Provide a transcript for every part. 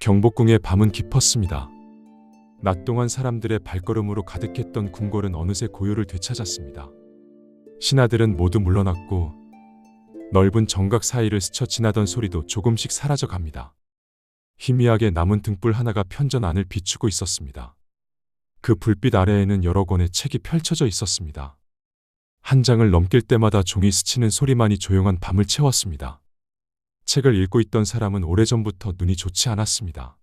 경복궁의 밤은 깊었습니다. 낮 동안 사람들의 발걸음으로 가득했던 궁궐은 어느새 고요를 되찾았습니다. 신하들은 모두 물러났고 넓은 정각 사이를 스쳐 지나던 소리도 조금씩 사라져 갑니다. 희미하게 남은 등불 하나가 편전 안을 비추고 있었습니다. 그 불빛 아래에는 여러 권의 책이 펼쳐져 있었습니다. 한 장을 넘길 때마다 종이 스치는 소리만이 조용한 밤을 채웠습니다. 책을 읽고 있던 사람은 오래전부터 눈이 좋지 않았습니다.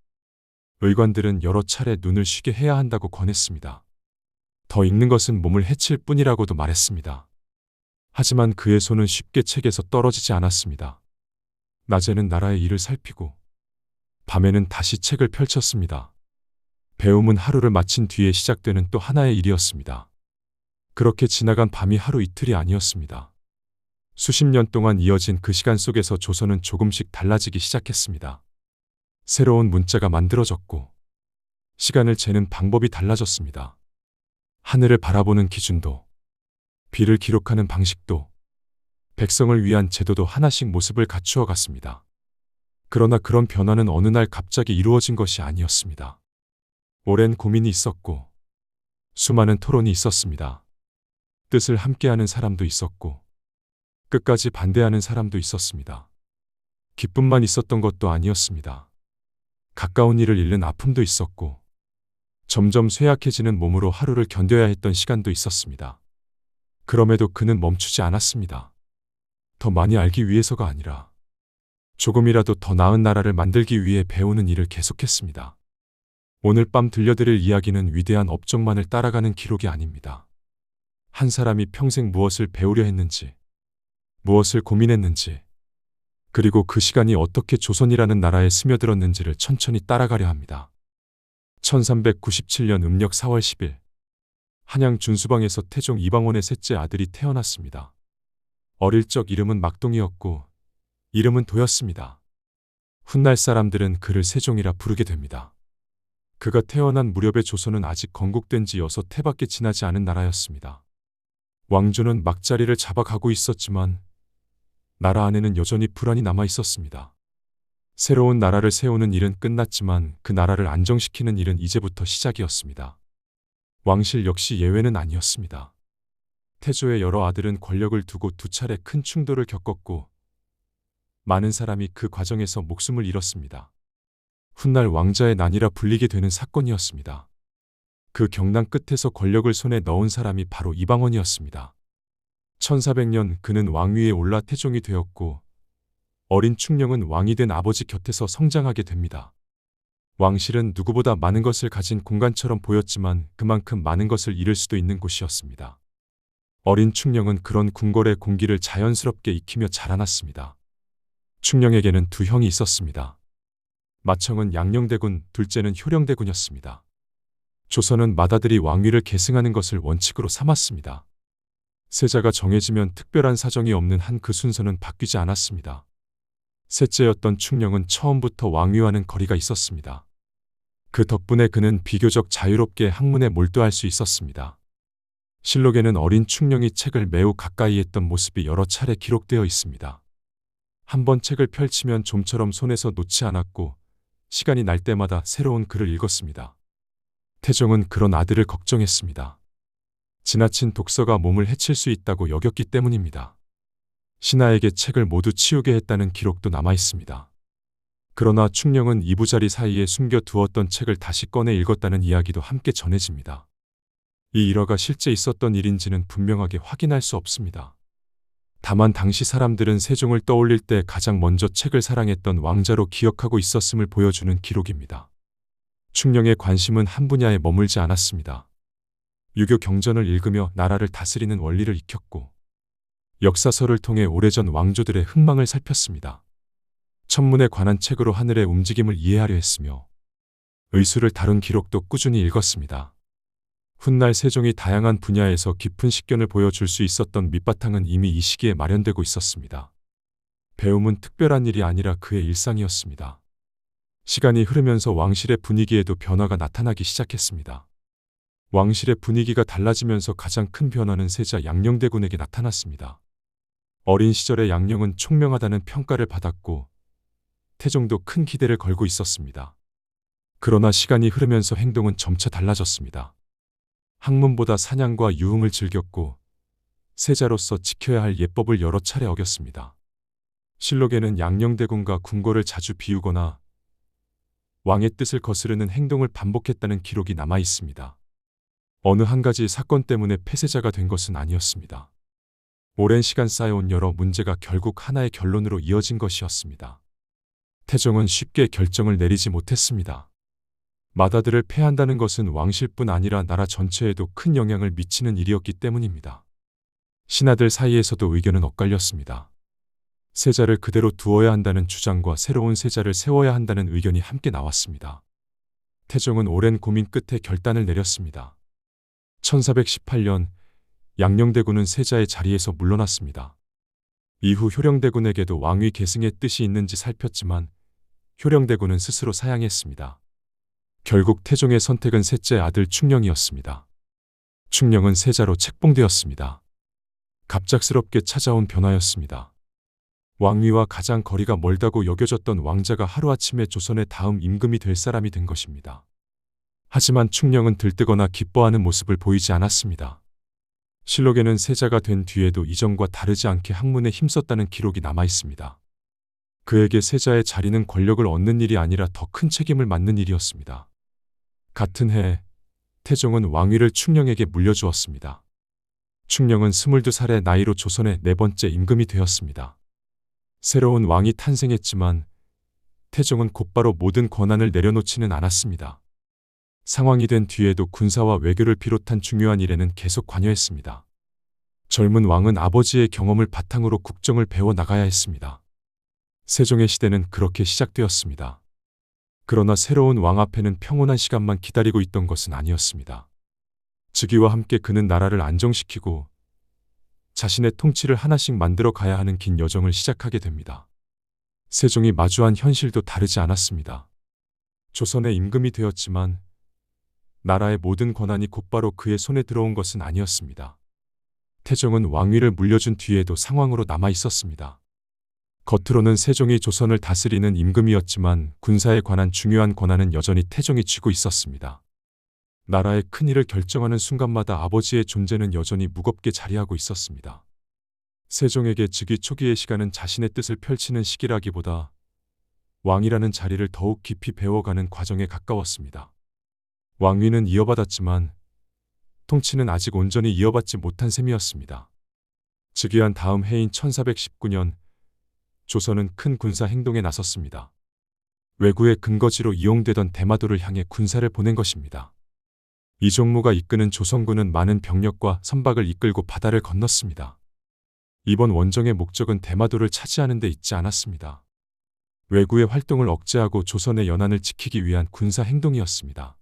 의관들은 여러 차례 눈을 쉬게 해야 한다고 권했습니다. 더 읽는 것은 몸을 해칠 뿐이라고도 말했습니다. 하지만 그의 손은 쉽게 책에서 떨어지지 않았습니다. 낮에는 나라의 일을 살피고 밤에는 다시 책을 펼쳤습니다. 배움은 하루를 마친 뒤에 시작되는 또 하나의 일이었습니다. 그렇게 지나간 밤이 하루 이틀이 아니었습니다. 수십 년 동안 이어진 그 시간 속에서 조선은 조금씩 달라지기 시작했습니다. 새로운 문자가 만들어졌고 시간을 재는 방법이 달라졌습니다. 하늘을 바라보는 기준도, 비를 기록하는 방식도, 백성을 위한 제도도 하나씩 모습을 갖추어 갔습니다. 그러나 그런 변화는 어느 날 갑자기 이루어진 것이 아니었습니다. 오랜 고민이 있었고 수많은 토론이 있었습니다. 뜻을 함께하는 사람도 있었고 끝까지 반대하는 사람도 있었습니다. 기쁨만 있었던 것도 아니었습니다. 가까운 이를 잃는 아픔도 있었고 점점 쇠약해지는 몸으로 하루를 견뎌야 했던 시간도 있었습니다. 그럼에도 그는 멈추지 않았습니다. 더 많이 알기 위해서가 아니라 조금이라도 더 나은 나라를 만들기 위해 배우는 일을 계속했습니다. 오늘 밤 들려드릴 이야기는 위대한 업적만을 따라가는 기록이 아닙니다. 한 사람이 평생 무엇을 배우려 했는지, 무엇을 고민했는지, 그리고 그 시간이 어떻게 조선이라는 나라에 스며들었는지를 천천히 따라가려 합니다. 1397년 음력 4월 10일 한양 준수방에서 태종 이방원의 셋째 아들이 태어났습니다. 어릴 적 이름은 막동이었고 이름은 도였습니다. 훗날 사람들은 그를 세종이라 부르게 됩니다. 그가 태어난 무렵에 조선은 아직 건국된 지 6해밖에 지나지 않은 나라였습니다. 왕조는 막자리를 잡아가고 있었지만 나라 안에는 여전히 불안이 남아 있었습니다. 새로운 나라를 세우는 일은 끝났지만 그 나라를 안정시키는 일은 이제부터 시작이었습니다. 왕실 역시 예외는 아니었습니다. 태조의 여러 아들은 권력을 두고 두 차례 큰 충돌을 겪었고 많은 사람이 그 과정에서 목숨을 잃었습니다. 훗날 왕자의 난이라 불리게 되는 사건이었습니다. 그 경랑 끝에서 권력을 손에 넣은 사람이 바로 이방원이었습니다. 1400년 그는 왕위에 올라 태종이 되었고 어린 충령은 왕이 된 아버지 곁에서 성장하게 됩니다. 왕실은 누구보다 많은 것을 가진 공간처럼 보였지만 그만큼 많은 것을 잃을 수도 있는 곳이었습니다. 어린 충령은 그런 궁궐의 공기를 자연스럽게 익히며 자라났습니다. 충령에게는 두 형이 있었습니다. 맏형은 양녕대군, 둘째는 효령대군이었습니다. 조선은 맏아들이 왕위를 계승하는 것을 원칙으로 삼았습니다. 세자가 정해지면 특별한 사정이 없는 한 그 순서는 바뀌지 않았습니다. 셋째였던 충령은 처음부터 왕위와는 거리가 있었습니다. 그 덕분에 그는 비교적 자유롭게 학문에 몰두할 수 있었습니다. 실록에는 어린 충령이 책을 매우 가까이 했던 모습이 여러 차례 기록되어 있습니다. 한 번 책을 펼치면 좀처럼 손에서 놓지 않았고 시간이 날 때마다 새로운 글을 읽었습니다. 태종은 그런 아들을 걱정했습니다. 지나친 독서가 몸을 해칠 수 있다고 여겼기 때문입니다. 신하에게 책을 모두 치우게 했다는 기록도 남아 있습니다. 그러나 충령은 이부자리 사이에 숨겨두었던 책을 다시 꺼내 읽었다는 이야기도 함께 전해집니다. 이 일화가 실제 있었던 일인지는 분명하게 확인할 수 없습니다. 다만 당시 사람들은 세종을 떠올릴 때 가장 먼저 책을 사랑했던 왕자로 기억하고 있었음을 보여주는 기록입니다. 충령의 관심은 한 분야에 머물지 않았습니다. 유교 경전을 읽으며 나라를 다스리는 원리를 익혔고 역사서를 통해 오래전 왕조들의 흥망을 살폈습니다. 천문에 관한 책으로 하늘의 움직임을 이해하려 했으며 의수를 다룬 기록도 꾸준히 읽었습니다. 훗날 세종이 다양한 분야에서 깊은 식견을 보여줄 수 있었던 밑바탕은 이미 이 시기에 마련되고 있었습니다. 배움은 특별한 일이 아니라 그의 일상이었습니다. 시간이 흐르면서 왕실의 분위기에도 변화가 나타나기 시작했습니다. 왕실의 분위기가 달라지면서 가장 큰 변화는 세자 양녕대군에게 나타났습니다. 어린 시절의 양녕은 총명하다는 평가를 받았고 태종도 큰 기대를 걸고 있었습니다. 그러나 시간이 흐르면서 행동은 점차 달라졌습니다. 학문보다 사냥과 유흥을 즐겼고 세자로서 지켜야 할 예법을 여러 차례 어겼습니다. 실록에는 양녕대군과 궁궐을 자주 비우거나 왕의 뜻을 거스르는 행동을 반복했다는 기록이 남아 있습니다. 어느 한 가지 사건 때문에 폐쇄자가 된 것은 아니었습니다. 오랜 시간 쌓여온 여러 문제가 결국 하나의 결론으로 이어진 것이었습니다. 태종은 쉽게 결정을 내리지 못했습니다. 맏아들을 폐한다는 것은 왕실뿐 아니라 나라 전체에도 큰 영향을 미치는 일이었기 때문입니다. 신하들 사이에서도 의견은 엇갈렸습니다. 세자를 그대로 두어야 한다는 주장과 새로운 세자를 세워야 한다는 의견이 함께 나왔습니다. 태종은 오랜 고민 끝에 결단을 내렸습니다. 1418년 양녕대군은 세자의 자리에서 물러났습니다. 이후 효령대군에게도 왕위 계승의 뜻이 있는지 살폈지만 효령대군은 스스로 사양했습니다. 결국 태종의 선택은 셋째 아들 충령이었습니다. 충령은 세자로 책봉되었습니다. 갑작스럽게 찾아온 변화였습니다. 왕위와 가장 거리가 멀다고 여겨졌던 왕자가 하루아침에 조선의 다음 임금이 될 사람이 된 것입니다. 하지만 충령은 들뜨거나 기뻐하는 모습을 보이지 않았습니다. 실록에는 세자가 된 뒤에도 이전과 다르지 않게 학문에 힘썼다는 기록이 남아 있습니다. 그에게 세자의 자리는 권력을 얻는 일이 아니라 더 큰 책임을 맡는 일이었습니다. 같은 해 태종은 왕위를 충령에게 물려주었습니다. 충령은 22살의 나이로 조선의 네 번째 임금이 되었습니다. 새로운 왕이 탄생했지만 태종은 곧바로 모든 권한을 내려놓지는 않았습니다. 상황이 된 뒤에도 군사와 외교를 비롯한 중요한 일에는 계속 관여했습니다. 젊은 왕은 아버지의 경험을 바탕으로 국정을 배워 나가야 했습니다. 세종의 시대는 그렇게 시작되었습니다. 그러나 새로운 왕 앞에는 평온한 시간만 기다리고 있던 것은 아니었습니다. 즉위와 함께 그는 나라를 안정시키고 자신의 통치를 하나씩 만들어 가야 하는 긴 여정을 시작하게 됩니다. 세종이 마주한 현실도 다르지 않았습니다. 조선의 임금이 되었지만 나라의 모든 권한이 곧바로 그의 손에 들어온 것은 아니었습니다. 태종은 왕위를 물려준 뒤에도 상황으로 남아 있었습니다. 겉으로는 세종이 조선을 다스리는 임금이었지만 군사에 관한 중요한 권한은 여전히 태종이 쥐고 있었습니다. 나라의 큰일을 결정하는 순간마다 아버지의 존재는 여전히 무겁게 자리하고 있었습니다. 세종에게 즉위 초기의 시간은 자신의 뜻을 펼치는 시기라기보다 왕이라는 자리를 더욱 깊이 배워가는 과정에 가까웠습니다. 왕위는 이어받았지만 통치는 아직 온전히 이어받지 못한 셈이었습니다. 즉위한 다음 해인 1419년 조선은 큰 군사 행동에 나섰습니다. 왜구의 근거지로 이용되던 대마도를 향해 군사를 보낸 것입니다. 이종무가 이끄는 조선군은 많은 병력과 선박을 이끌고 바다를 건넜습니다. 이번 원정의 목적은 대마도를 차지하는 데 있지 않았습니다. 왜구의 활동을 억제하고 조선의 연안을 지키기 위한 군사 행동이었습니다.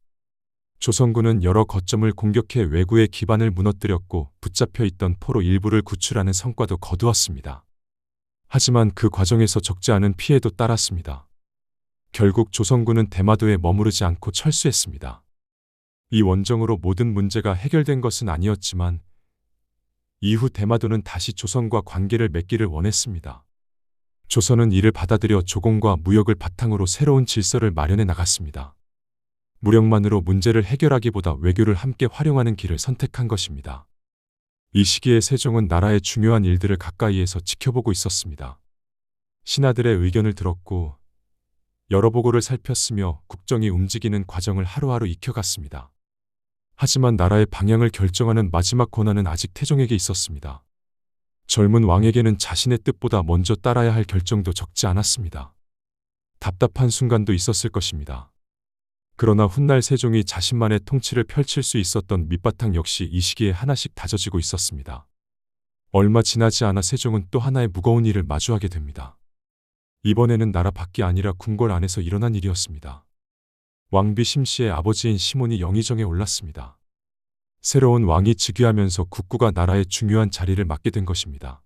조선군은 여러 거점을 공격해 왜구의 기반을 무너뜨렸고 붙잡혀 있던 포로 일부를 구출하는 성과도 거두었습니다. 하지만 그 과정에서 적지 않은 피해도 따랐습니다. 결국 조선군은 대마도에 머무르지 않고 철수했습니다. 이 원정으로 모든 문제가 해결된 것은 아니었지만 이후 대마도는 다시 조선과 관계를 맺기를 원했습니다. 조선은 이를 받아들여 조공과 무역을 바탕으로 새로운 질서를 마련해 나갔습니다. 무력만으로 문제를 해결하기보다 외교를 함께 활용하는 길을 선택한 것입니다. 이 시기에 세종은 나라의 중요한 일들을 가까이에서 지켜보고 있었습니다. 신하들의 의견을 들었고 여러 보고를 살폈으며 국정이 움직이는 과정을 하루하루 익혀갔습니다. 하지만 나라의 방향을 결정하는 마지막 권한은 아직 태종에게 있었습니다. 젊은 왕에게는 자신의 뜻보다 먼저 따라야 할 결정도 적지 않았습니다. 답답한 순간도 있었을 것입니다. 그러나 훗날 세종이 자신만의 통치를 펼칠 수 있었던 밑바탕 역시 이 시기에 하나씩 다져지고 있었습니다. 얼마 지나지 않아 세종은 또 하나의 무거운 일을 마주하게 됩니다. 이번에는 나라 밖이 아니라 궁궐 안에서 일어난 일이었습니다. 왕비 심씨의 아버지인 시몬이 영의정에 올랐습니다. 새로운 왕이 즉위하면서 국구가 나라의 중요한 자리를 맡게 된 것입니다.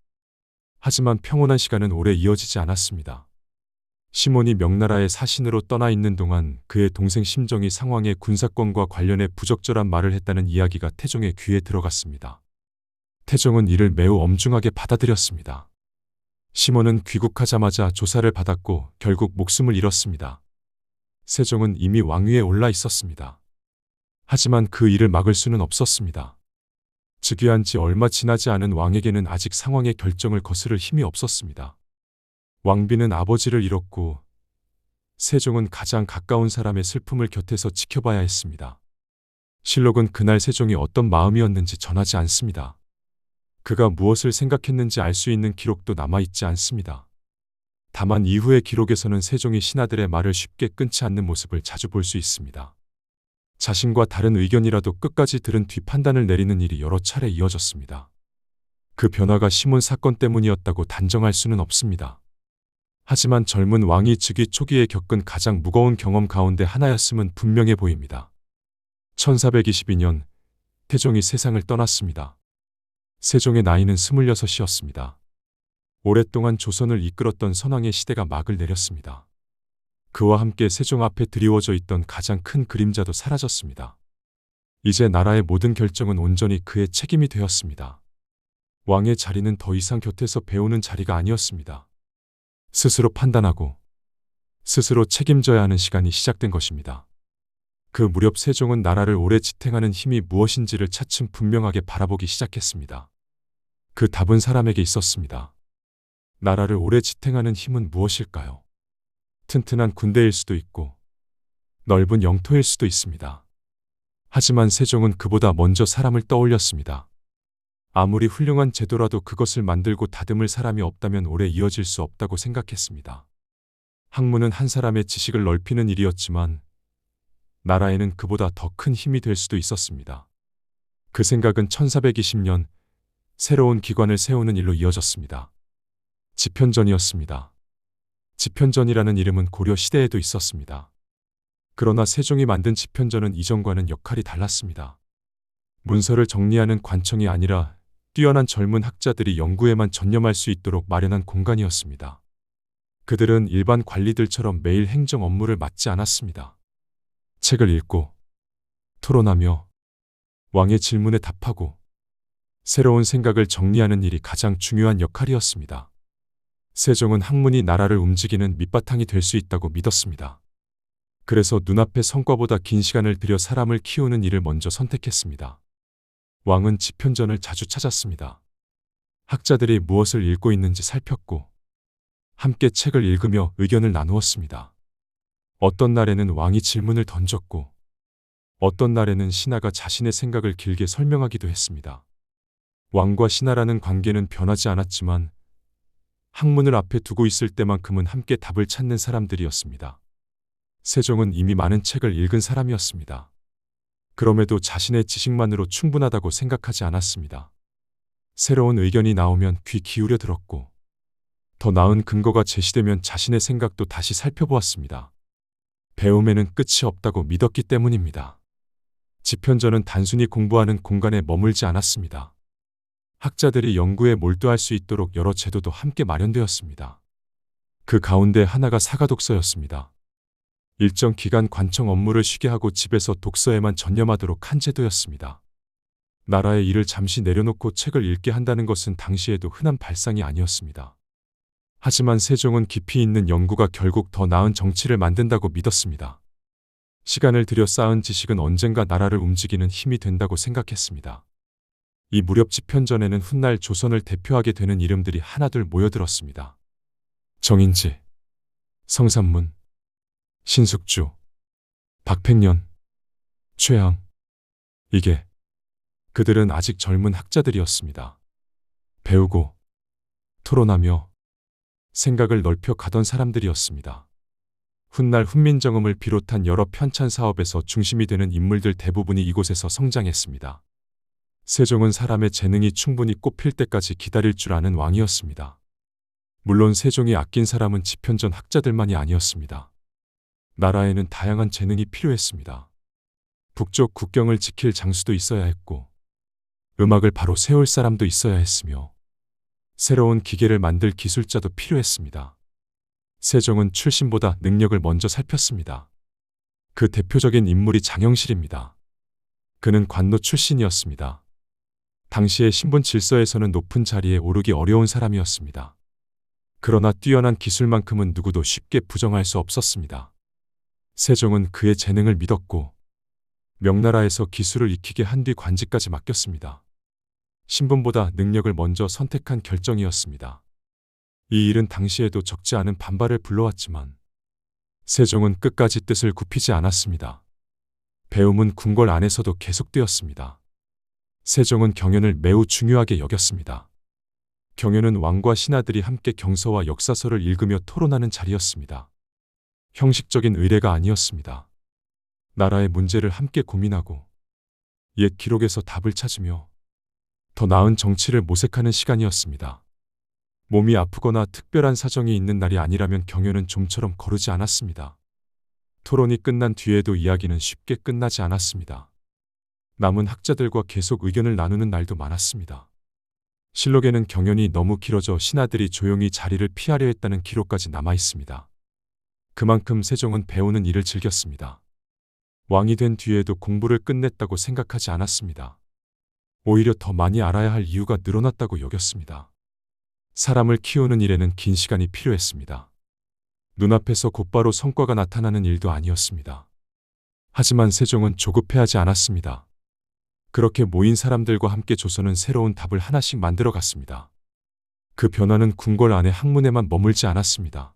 하지만 평온한 시간은 오래 이어지지 않았습니다. 시몬이 명나라의 사신으로 떠나 있는 동안 그의 동생 심정이 상왕의 군사권과 관련해 부적절한 말을 했다는 이야기가 태종의 귀에 들어갔습니다. 태종은 이를 매우 엄중하게 받아들였습니다. 시몬은 귀국하자마자 조사를 받았고 결국 목숨을 잃었습니다. 세종은 이미 왕위에 올라 있었습니다. 하지만 그 일을 막을 수는 없었습니다. 즉위한 지 얼마 지나지 않은 왕에게는 아직 상황의 결정을 거스를 힘이 없었습니다. 왕비는 아버지를 잃었고 세종은 가장 가까운 사람의 슬픔을 곁에서 지켜봐야 했습니다. 실록은 그날 세종이 어떤 마음이었는지 전하지 않습니다. 그가 무엇을 생각했는지 알 수 있는 기록도 남아있지 않습니다. 다만 이후의 기록에서는 세종이 신하들의 말을 쉽게 끊지 않는 모습을 자주 볼 수 있습니다. 자신과 다른 의견이라도 끝까지 들은 뒤 판단을 내리는 일이 여러 차례 이어졌습니다. 그 변화가 시몬 사건 때문이었다고 단정할 수는 없습니다. 하지만 젊은 왕이 즉위 초기에 겪은 가장 무거운 경험 가운데 하나였음은 분명해 보입니다. 1422년 태종이 세상을 떠났습니다. 세종의 나이는 26이었습니다. 오랫동안 조선을 이끌었던 선왕의 시대가 막을 내렸습니다. 그와 함께 세종 앞에 드리워져 있던 가장 큰 그림자도 사라졌습니다. 이제 나라의 모든 결정은 온전히 그의 책임이 되었습니다. 왕의 자리는 더 이상 곁에서 배우는 자리가 아니었습니다. 스스로 판단하고 스스로 책임져야 하는 시간이 시작된 것입니다. 그 무렵 세종은 나라를 오래 지탱하는 힘이 무엇인지를 차츰 분명하게 바라보기 시작했습니다. 그 답은 사람에게 있었습니다. 나라를 오래 지탱하는 힘은 무엇일까요? 튼튼한 군대일 수도 있고 넓은 영토일 수도 있습니다. 하지만 세종은 그보다 먼저 사람을 떠올렸습니다. 아무리 훌륭한 제도라도 그것을 만들고 다듬을 사람이 없다면 오래 이어질 수 없다고 생각했습니다. 학문은 한 사람의 지식을 넓히는 일이었지만 나라에는 그보다 더 큰 힘이 될 수도 있었습니다. 그 생각은 1420년 새로운 기관을 세우는 일로 이어졌습니다. 집현전이었습니다. 집현전이라는 이름은 고려 시대에도 있었습니다. 그러나 세종이 만든 집현전은 이전과는 역할이 달랐습니다. 문서를 정리하는 관청이 아니라 뛰어난 젊은 학자들이 연구에만 전념할 수 있도록 마련한 공간이었습니다. 그들은 일반 관리들처럼 매일 행정 업무를 맡지 않았습니다. 책을 읽고 토론하며 왕의 질문에 답하고 새로운 생각을 정리하는 일이 가장 중요한 역할이었습니다. 세종은 학문이 나라를 움직이는 밑바탕이 될 수 있다고 믿었습니다. 그래서 눈앞의 성과보다 긴 시간을 들여 사람을 키우는 일을 먼저 선택했습니다. 왕은 집현전을 자주 찾았습니다. 학자들이 무엇을 읽고 있는지 살폈고 함께 책을 읽으며 의견을 나누었습니다. 어떤 날에는 왕이 질문을 던졌고 어떤 날에는 신하가 자신의 생각을 길게 설명하기도 했습니다. 왕과 신하라는 관계는 변하지 않았지만 학문을 앞에 두고 있을 때만큼은 함께 답을 찾는 사람들이었습니다. 세종은 이미 많은 책을 읽은 사람이었습니다. 그럼에도 자신의 지식만으로 충분하다고 생각하지 않았습니다. 새로운 의견이 나오면 귀 기울여 들었고 더 나은 근거가 제시되면 자신의 생각도 다시 살펴보았습니다. 배움에는 끝이 없다고 믿었기 때문입니다. 집현전은 단순히 공부하는 공간에 머물지 않았습니다. 학자들이 연구에 몰두할 수 있도록 여러 제도도 함께 마련되었습니다. 그 가운데 하나가 사가독서였습니다. 일정 기간 관청 업무를 쉬게 하고 집에서 독서에만 전념하도록 한 제도였습니다. 나라의 일을 잠시 내려놓고 책을 읽게 한다는 것은 당시에도 흔한 발상이 아니었습니다. 하지만 세종은 깊이 있는 연구가 결국 더 나은 정치를 만든다고 믿었습니다. 시간을 들여 쌓은 지식은 언젠가 나라를 움직이는 힘이 된다고 생각했습니다. 이 무렵 집현전에는 훗날 조선을 대표하게 되는 이름들이 하나둘 모여들었습니다. 정인지, 성삼문, 신숙주, 박팽년, 최양. 이게 그들은 아직 젊은 학자들이었습니다. 배우고 토론하며 생각을 넓혀 가던 사람들이었습니다. 훗날 훈민정음을 비롯한 여러 편찬 사업에서 중심이 되는 인물들 대부분이 이곳에서 성장했습니다. 세종은 사람의 재능이 충분히 꼽힐 때까지 기다릴 줄 아는 왕이었습니다. 물론 세종이 아낀 사람은 집현전 학자들만이 아니었습니다. 나라에는 다양한 재능이 필요했습니다. 북쪽 국경을 지킬 장수도 있어야 했고 음악을 바로 세울 사람도 있어야 했으며 새로운 기계를 만들 기술자도 필요했습니다. 세종은 출신보다 능력을 먼저 살폈습니다. 그 대표적인 인물이 장영실입니다. 그는 관노 출신이었습니다. 당시의 신분 질서에서는 높은 자리에 오르기 어려운 사람이었습니다. 그러나 뛰어난 기술만큼은 누구도 쉽게 부정할 수 없었습니다. 세종은 그의 재능을 믿었고 명나라에서 기술을 익히게 한 뒤 관직까지 맡겼습니다. 신분보다 능력을 먼저 선택한 결정이었습니다. 이 일은 당시에도 적지 않은 반발을 불러왔지만 세종은 끝까지 뜻을 굽히지 않았습니다. 배움은 궁궐 안에서도 계속되었습니다. 세종은 경연을 매우 중요하게 여겼습니다. 경연은 왕과 신하들이 함께 경서와 역사서를 읽으며 토론하는 자리였습니다. 형식적인 의례가 아니었습니다. 나라의 문제를 함께 고민하고 옛 기록에서 답을 찾으며 더 나은 정치를 모색하는 시간이었습니다. 몸이 아프거나 특별한 사정이 있는 날이 아니라면 경연은 좀처럼 거르지 않았습니다. 토론이 끝난 뒤에도 이야기는 쉽게 끝나지 않았습니다. 남은 학자들과 계속 의견을 나누는 날도 많았습니다. 실록에는 경연이 너무 길어져 신하들이 조용히 자리를 피하려 했다는 기록까지 남아 있습니다. 그만큼 세종은 배우는 일을 즐겼습니다. 왕이 된 뒤에도 공부를 끝냈다고 생각하지 않았습니다. 오히려 더 많이 알아야 할 이유가 늘어났다고 여겼습니다. 사람을 키우는 일에는 긴 시간이 필요했습니다. 눈앞에서 곧바로 성과가 나타나는 일도 아니었습니다. 하지만 세종은 조급해하지 않았습니다. 그렇게 모인 사람들과 함께 조선은 새로운 답을 하나씩 만들어 갔습니다. 그 변화는 궁궐 안의 학문에만 머물지 않았습니다.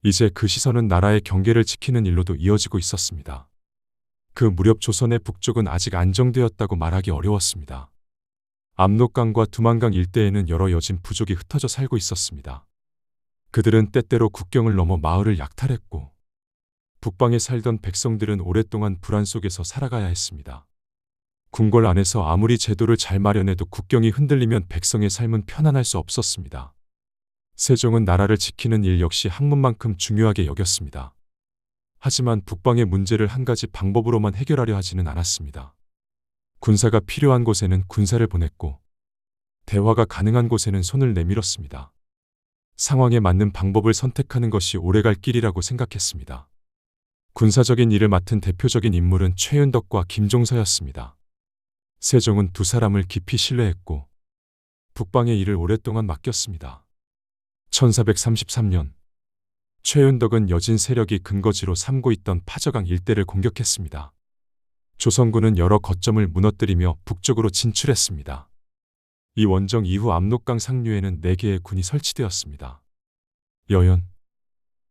이제 그 시선은 나라의 경계를 지키는 일로도 이어지고 있었습니다. 그 무렵 조선의 북쪽은 아직 안정되었다고 말하기 어려웠습니다. 압록강과 두만강 일대에는 여러 여진 부족이 흩어져 살고 있었습니다. 그들은 때때로 국경을 넘어 마을을 약탈했고 북방에 살던 백성들은 오랫동안 불안 속에서 살아가야 했습니다. 궁궐 안에서 아무리 제도를 잘 마련해도 국경이 흔들리면 백성의 삶은 편안할 수 없었습니다. 세종은 나라를 지키는 일 역시 학문만큼 중요하게 여겼습니다. 하지만 북방의 문제를 한 가지 방법으로만 해결하려 하지는 않았습니다. 군사가 필요한 곳에는 군사를 보냈고 대화가 가능한 곳에는 손을 내밀었습니다. 상황에 맞는 방법을 선택하는 것이 오래갈 길이라고 생각했습니다. 군사적인 일을 맡은 대표적인 인물은 최윤덕과 김종서였습니다. 세종은 두 사람을 깊이 신뢰했고 북방의 일을 오랫동안 맡겼습니다. 1433년 최윤덕은 여진 세력이 근거지로 삼고 있던 파저강 일대를 공격했습니다. 조선군은 여러 거점을 무너뜨리며 북쪽으로 진출했습니다. 이 원정 이후 압록강 상류에는 4개의 군이 설치되었습니다. 여연,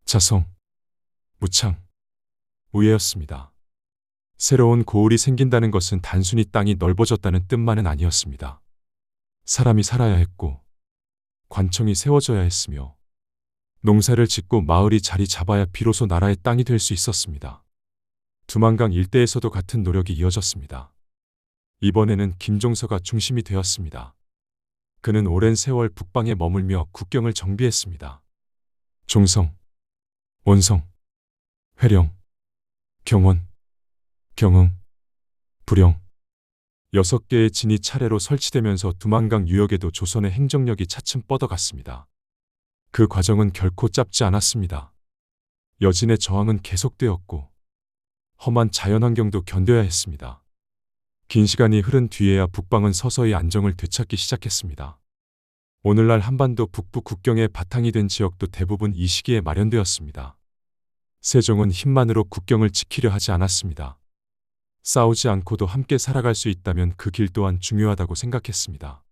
자성, 무창, 우예였습니다. 새로운 고을이 생긴다는 것은 단순히 땅이 넓어졌다는 뜻만은 아니었습니다. 사람이 살아야 했고 관청이 세워져야 했으며 농사를 짓고 마을이 자리 잡아야 비로소 나라의 땅이 될 수 있었습니다. 두만강 일대에서도 같은 노력이 이어졌습니다. 이번에는 김종서가 중심이 되었습니다. 그는 오랜 세월 북방에 머물며 국경을 정비했습니다. 종성, 원성, 회령, 경원, 경흥, 부령 6개의 진이 차례로 설치되면서 두만강 유역에도 조선의 행정력이 차츰 뻗어갔습니다. 그 과정은 결코 짧지 않았습니다. 여진의 저항은 계속되었고 험한 자연환경도 견뎌야 했습니다. 긴 시간이 흐른 뒤에야 북방은 서서히 안정을 되찾기 시작했습니다. 오늘날 한반도 북부 국경의 바탕이 된 지역도 대부분 이 시기에 마련되었습니다. 세종은 힘만으로 국경을 지키려 하지 않았습니다. 싸우지 않고도 함께 살아갈 수 있다면 그 길 또한 중요하다고 생각했습니다.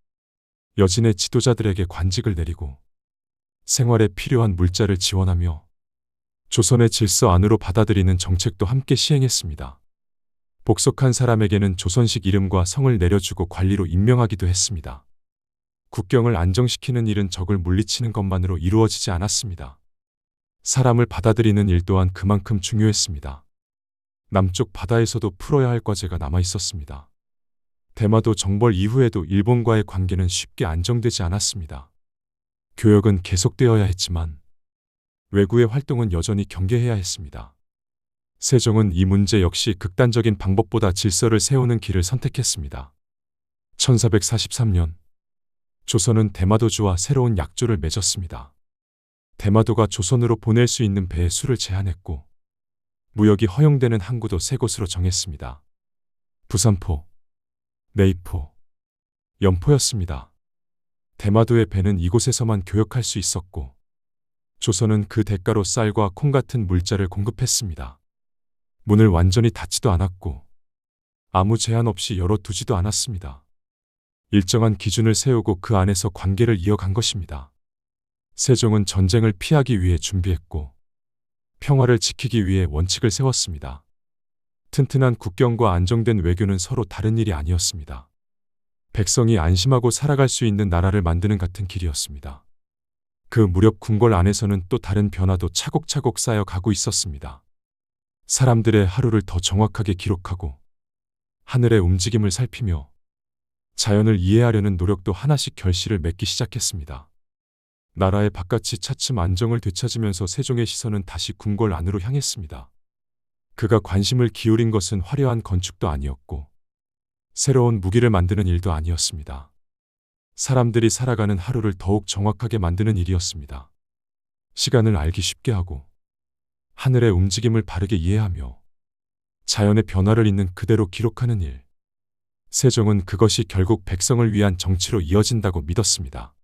여진의 지도자들에게 관직을 내리고 생활에 필요한 물자를 지원하며 조선의 질서 안으로 받아들이는 정책도 함께 시행했습니다. 복속한 사람에게는 조선식 이름과 성을 내려주고 관리로 임명하기도 했습니다. 국경을 안정시키는 일은 적을 물리치는 것만으로 이루어지지 않았습니다. 사람을 받아들이는 일 또한 그만큼 중요했습니다. 남쪽 바다에서도 풀어야 할 과제가 남아 있었습니다. 대마도 정벌 이후에도 일본과의 관계는 쉽게 안정되지 않았습니다. 교역은 계속되어야 했지만 외구의 활동은 여전히 경계해야 했습니다. 세종은 이 문제 역시 극단적인 방법보다 질서를 세우는 길을 선택했습니다. 1443년 조선은 대마도주와 새로운 약조를 맺었습니다. 대마도가 조선으로 보낼 수 있는 배의 수를 제한했고 무역이 허용되는 항구도 3곳으로 정했습니다. 부산포, 내이포, 연포였습니다. 대마도의 배는 이곳에서만 교역할 수 있었고 조선은 그 대가로 쌀과 콩 같은 물자를 공급했습니다. 문을 완전히 닫지도 않았고 아무 제한 없이 열어두지도 않았습니다. 일정한 기준을 세우고 그 안에서 관계를 이어간 것입니다. 세종은 전쟁을 피하기 위해 준비했고 평화를 지키기 위해 원칙을 세웠습니다. 튼튼한 국경과 안정된 외교는 서로 다른 일이 아니었습니다. 백성이 안심하고 살아갈 수 있는 나라를 만드는 같은 길이었습니다. 그 무렵 궁궐 안에서는 또 다른 변화도 차곡차곡 쌓여가고 있었습니다. 사람들의 하루를 더 정확하게 기록하고 하늘의 움직임을 살피며 자연을 이해하려는 노력도 하나씩 결실을 맺기 시작했습니다. 나라의 바깥이 차츰 안정을 되찾으면서 세종의 시선은 다시 궁궐 안으로 향했습니다. 그가 관심을 기울인 것은 화려한 건축도 아니었고 새로운 무기를 만드는 일도 아니었습니다. 사람들이 살아가는 하루를 더욱 정확하게 만드는 일이었습니다. 시간을 알기 쉽게 하고 하늘의 움직임을 바르게 이해하며 자연의 변화를 있는 그대로 기록하는 일. 세종은 그것이 결국 백성을 위한 정치로 이어진다고 믿었습니다.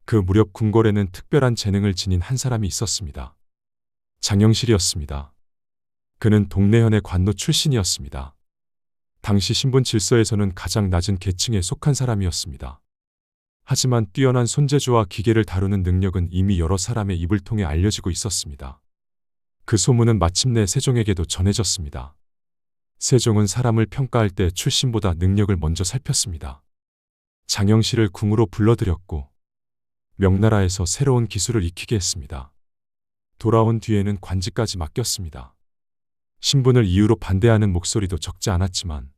그 무렵 궁궐에는 특별한 재능을 지닌 한 사람이 있었습니다. 장영실이었습니다. 그는 동래현의 관노 출신이었습니다. 당시 신분 질서에서는 가장 낮은 계층에 속한 사람이었습니다. 하지만 뛰어난 손재주와 기계를 다루는 능력은 이미 여러 사람의 입을 통해 알려지고 있었습니다. 그 소문은 마침내 세종에게도 전해졌습니다. 세종은 사람을 평가할 때 출신보다 능력을 먼저 살폈습니다. 장영실을 궁으로 불러들였고 명나라에서 새로운 기술을 익히게 했습니다. 돌아온 뒤에는 관직까지 맡겼습니다. 신분을 이유로 반대하는 목소리도 적지 않았지만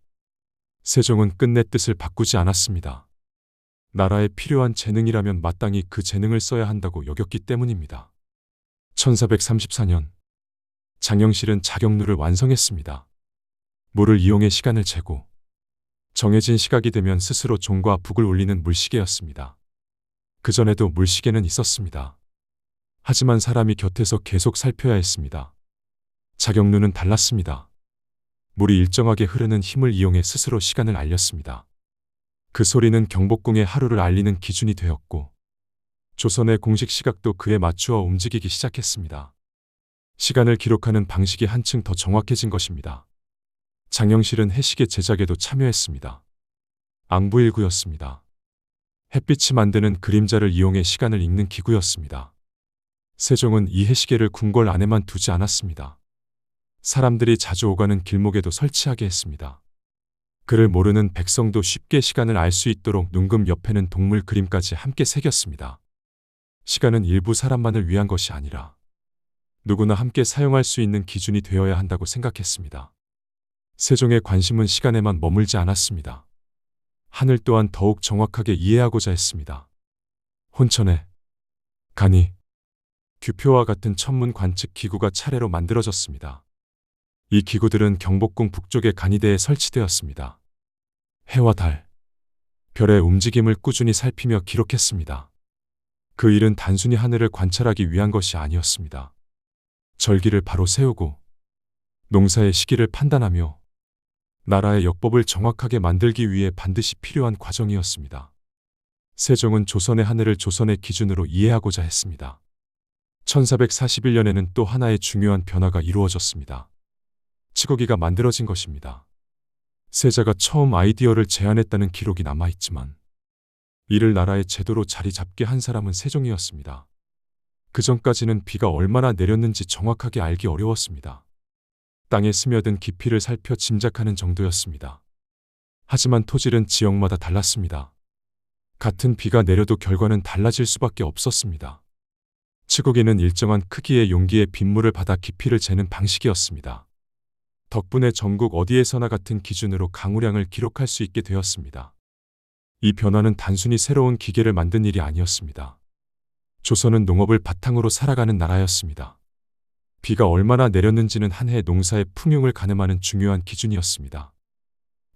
세종은 끝내 뜻을 바꾸지 않았습니다. 나라에 필요한 재능이라면 마땅히 그 재능을 써야 한다고 여겼기 때문입니다. 1434년 장영실은 자격루를 완성했습니다. 물을 이용해 시간을 재고 정해진 시각이 되면 스스로 종과 북을 울리는 물시계였습니다. 그전에도 물시계는 있었습니다. 하지만 사람이 곁에서 계속 살펴야 했습니다. 자격루는 달랐습니다. 물이 일정하게 흐르는 힘을 이용해 스스로 시간을 알렸습니다. 그 소리는 경복궁의 하루를 알리는 기준이 되었고 조선의 공식 시각도 그에 맞추어 움직이기 시작했습니다. 시간을 기록하는 방식이 한층 더 정확해진 것입니다. 장영실은 해시계 제작에도 참여했습니다. 앙부일구였습니다. 햇빛이 만드는 그림자를 이용해 시간을 읽는 기구였습니다. 세종은 이 해시계를 궁궐 안에만 두지 않았습니다. 사람들이 자주 오가는 길목에도 설치하게 했습니다. 그를 모르는 백성도 쉽게 시간을 알 수 있도록 눈금 옆에는 동물 그림까지 함께 새겼습니다. 시간은 일부 사람만을 위한 것이 아니라 누구나 함께 사용할 수 있는 기준이 되어야 한다고 생각했습니다. 세종의 관심은 시간에만 머물지 않았습니다. 하늘 또한 더욱 정확하게 이해하고자 했습니다. 혼천에 간이, 규표와 같은 천문 관측 기구가 차례로 만들어졌습니다. 이 기구들은 경복궁 북쪽의 간이대에 설치되었습니다. 해와 달, 별의 움직임을 꾸준히 살피며 기록했습니다. 그 일은 단순히 하늘을 관찰하기 위한 것이 아니었습니다. 절기를 바로 세우고 농사의 시기를 판단하며 나라의 역법을 정확하게 만들기 위해 반드시 필요한 과정이었습니다. 세종은 조선의 하늘을 조선의 기준으로 이해하고자 했습니다. 1441년에는 또 하나의 중요한 변화가 이루어졌습니다. 치거기가 만들어진 것입니다. 세자가 처음 아이디어를 제안했다는 기록이 남아있지만 이를 나라의 제도로 자리 잡게 한 사람은 세종이었습니다. 그 전까지는 비가 얼마나 내렸는지 정확하게 알기 어려웠습니다. 땅에 스며든 깊이를 살펴 짐작하는 정도였습니다. 하지만 토질은 지역마다 달랐습니다. 같은 비가 내려도 결과는 달라질 수밖에 없었습니다. 치거기는 일정한 크기의 용기에 빗물을 받아 깊이를 재는 방식이었습니다. 덕분에 전국 어디에서나 같은 기준으로 강우량을 기록할 수 있게 되었습니다. 이 변화는 단순히 새로운 기계를 만든 일이 아니었습니다. 조선은 농업을 바탕으로 살아가는 나라였습니다. 비가 얼마나 내렸는지는 한 해의 농사의 풍요를 가늠하는 중요한 기준이었습니다.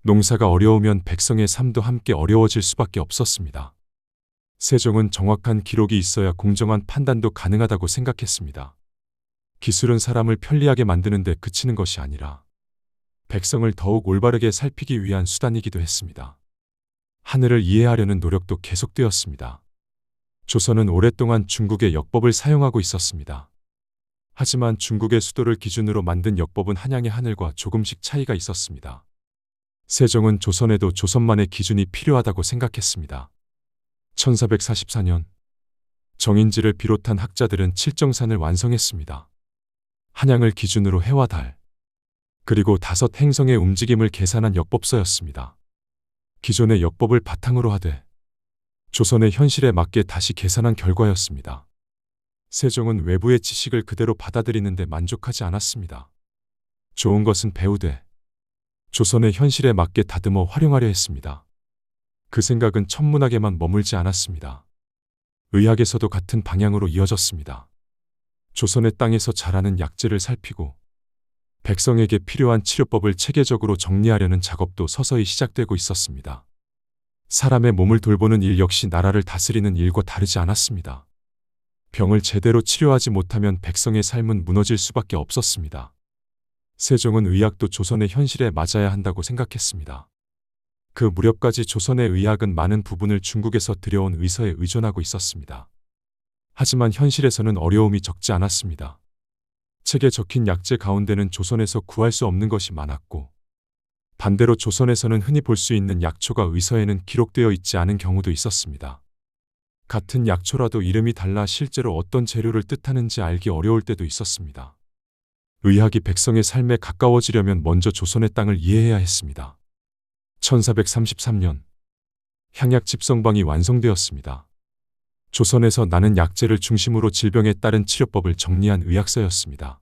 농사가 어려우면 백성의 삶도 함께 어려워질 수밖에 없었습니다. 세종은 정확한 기록이 있어야 공정한 판단도 가능하다고 생각했습니다. 기술은 사람을 편리하게 만드는 데 그치는 것이 아니라 백성을 더욱 올바르게 살피기 위한 수단이기도 했습니다. 하늘을 이해하려는 노력도 계속되었습니다. 조선은 오랫동안 중국의 역법을 사용하고 있었습니다. 하지만 중국의 수도를 기준으로 만든 역법은 한양의 하늘과 조금씩 차이가 있었습니다. 세종은 조선에도 조선만의 기준이 필요하다고 생각했습니다. 1444년 정인지를 비롯한 학자들은 칠정산을 완성했습니다. 한양을 기준으로 해와 달, 그리고 5 행성의 움직임을 계산한 역법서였습니다. 기존의 역법을 바탕으로 하되 조선의 현실에 맞게 다시 계산한 결과였습니다. 세종은 외부의 지식을 그대로 받아들이는데 만족하지 않았습니다. 좋은 것은 배우되 조선의 현실에 맞게 다듬어 활용하려 했습니다. 그 생각은 천문학에만 머물지 않았습니다. 의학에서도 같은 방향으로 이어졌습니다. 조선의 땅에서 자라는 약재를 살피고 백성에게 필요한 치료법을 체계적으로 정리하려는 작업도 서서히 시작되고 있었습니다. 사람의 몸을 돌보는 일 역시 나라를 다스리는 일과 다르지 않았습니다. 병을 제대로 치료하지 못하면 백성의 삶은 무너질 수밖에 없었습니다. 세종은 의학도 조선의 현실에 맞아야 한다고 생각했습니다. 그 무렵까지 조선의 의학은 많은 부분을 중국에서 들여온 의서에 의존하고 있었습니다. 하지만 현실에서는 어려움이 적지 않았습니다. 책에 적힌 약재 가운데는 조선에서 구할 수 없는 것이 많았고, 반대로 조선에서는 흔히 볼 수 있는 약초가 의서에는 기록되어 있지 않은 경우도 있었습니다. 같은 약초라도 이름이 달라 실제로 어떤 재료를 뜻하는지 알기 어려울 때도 있었습니다. 의학이 백성의 삶에 가까워지려면 먼저 조선의 땅을 이해해야 했습니다. 1433년 향약 집성방이 완성되었습니다. 조선에서 나는 약재를 중심으로 질병에 따른 치료법을 정리한 의학서였습니다.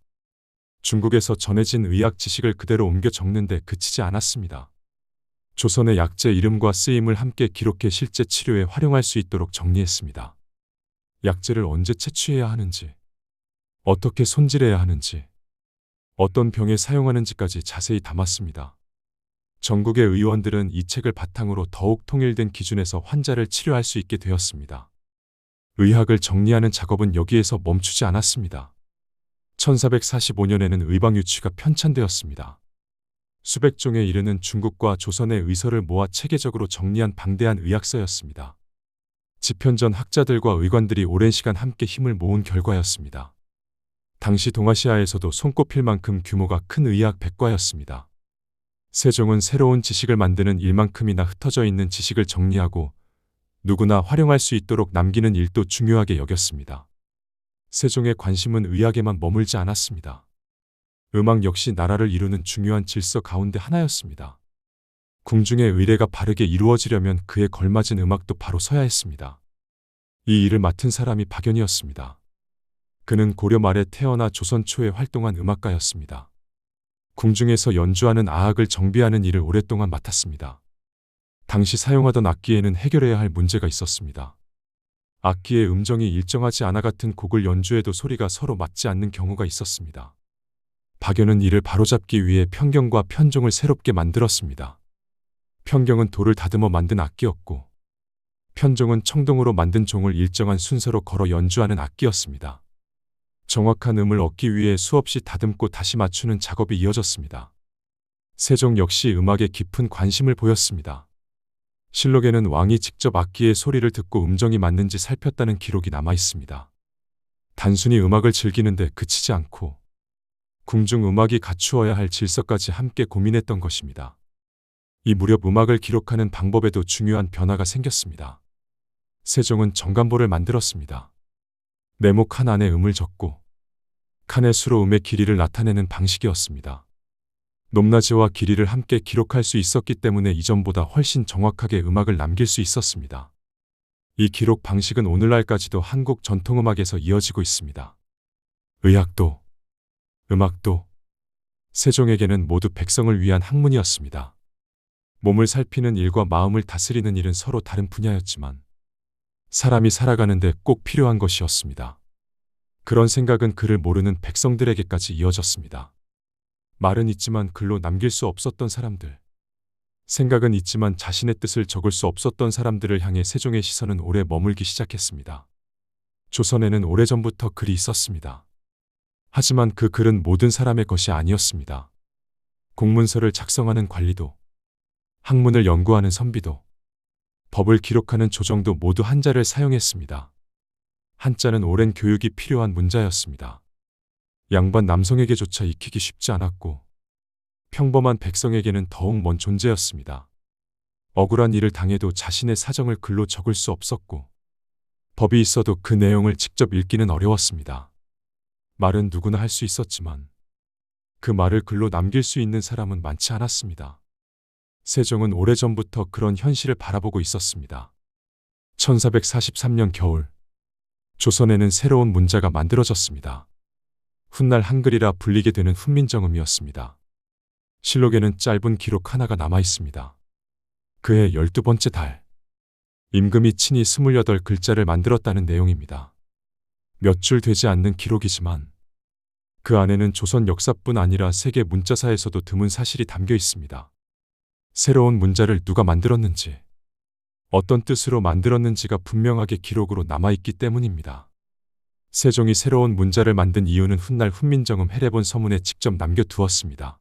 중국에서 전해진 의학 지식을 그대로 옮겨 적는데 그치지 않았습니다. 조선의 약재 이름과 쓰임을 함께 기록해 실제 치료에 활용할 수 있도록 정리했습니다. 약재를 언제 채취해야 하는지, 어떻게 손질해야 하는지, 어떤 병에 사용하는지까지 자세히 담았습니다. 전국의 의원들은 이 책을 바탕으로 더욱 통일된 기준에서 환자를 치료할 수 있게 되었습니다. 의학을 정리하는 작업은 여기에서 멈추지 않았습니다. 1445년에는 의방유취가 편찬되었습니다. 수백 종에 이르는 중국과 조선의 의서를 모아 체계적으로 정리한 방대한 의학서였습니다. 집현전 학자들과 의관들이 오랜 시간 함께 힘을 모은 결과였습니다. 당시 동아시아에서도 손꼽힐 만큼 규모가 큰 의학 백과였습니다. 세종은 새로운 지식을 만드는 일만큼이나 흩어져 있는 지식을 정리하고 누구나 활용할 수 있도록 남기는 일도 중요하게 여겼습니다. 세종의 관심은 의학에만 머물지 않았습니다. 음악 역시 나라를 이루는 중요한 질서 가운데 하나였습니다. 궁중의 의례가 바르게 이루어지려면 그에 걸맞은 음악도 바로 서야 했습니다. 이 일을 맡은 사람이 박연이었습니다. 그는 고려 말에 태어나 조선 초에 활동한 음악가였습니다. 궁중에서 연주하는 아악을 정비하는 일을 오랫동안 맡았습니다. 당시 사용하던 악기에는 해결해야 할 문제가 있었습니다. 악기의 음정이 일정하지 않아 같은 곡을 연주해도 소리가 서로 맞지 않는 경우가 있었습니다. 박연은 이를 바로잡기 위해 편경과 편종을 새롭게 만들었습니다. 편경은 돌을 다듬어 만든 악기였고, 편종은 청동으로 만든 종을 일정한 순서로 걸어 연주하는 악기였습니다. 정확한 음을 얻기 위해 수없이 다듬고 다시 맞추는 작업이 이어졌습니다. 세종 역시 음악에 깊은 관심을 보였습니다. 실록에는 왕이 직접 악기의 소리를 듣고 음정이 맞는지 살폈다는 기록이 남아 있습니다. 단순히 음악을 즐기는데 그치지 않고 궁중 음악이 갖추어야 할 질서까지 함께 고민했던 것입니다. 이 무렵 음악을 기록하는 방법에도 중요한 변화가 생겼습니다. 세종은 정간보를 만들었습니다. 네모 칸 안에 음을 적고 칸의 수로 음의 길이를 나타내는 방식이었습니다. 높낮이와 길이를 함께 기록할 수 있었기 때문에 이전보다 훨씬 정확하게 음악을 남길 수 있었습니다. 이 기록 방식은 오늘날까지도 한국 전통음악에서 이어지고 있습니다. 의학도, 음악도 세종에게는 모두 백성을 위한 학문이었습니다. 몸을 살피는 일과 마음을 다스리는 일은 서로 다른 분야였지만 사람이 살아가는데 꼭 필요한 것이었습니다. 그런 생각은 그를 모르는 백성들에게까지 이어졌습니다. 말은 있지만 글로 남길 수 없었던 사람들, 생각은 있지만 자신의 뜻을 적을 수 없었던 사람들을 향해 세종의 시선은 오래 머물기 시작했습니다. 조선에는 오래전부터 글이 있었습니다. 하지만 그 글은 모든 사람의 것이 아니었습니다. 공문서를 작성하는 관리도, 학문을 연구하는 선비도, 법을 기록하는 조정도 모두 한자를 사용했습니다. 한자는 오랜 교육이 필요한 문자였습니다. 양반 남성에게조차 익히기 쉽지 않았고 평범한 백성에게는 더욱 먼 존재였습니다. 억울한 일을 당해도 자신의 사정을 글로 적을 수 없었고 법이 있어도 그 내용을 직접 읽기는 어려웠습니다. 말은 누구나 할 수 있었지만 그 말을 글로 남길 수 있는 사람은 많지 않았습니다. 세종은 오래전부터 그런 현실을 바라보고 있었습니다. 1443년 겨울, 조선에는 새로운 문자가 만들어졌습니다. 훗날 한글이라 불리게 되는 훈민정음이었습니다. 실록에는 짧은 기록 하나가 남아 있습니다. 그해 12번째 달, 임금이 친히 28글자를 만들었다는 내용입니다. 몇 줄 되지 않는 기록이지만 그 안에는 조선 역사뿐 아니라 세계 문자사에서도 드문 사실이 담겨 있습니다. 새로운 문자를 누가 만들었는지, 어떤 뜻으로 만들었는지가 분명하게 기록으로 남아있기 때문입니다. 세종이 새로운 문자를 만든 이유는 훗날 훈민정음 해례본 서문에 직접 남겨두었습니다.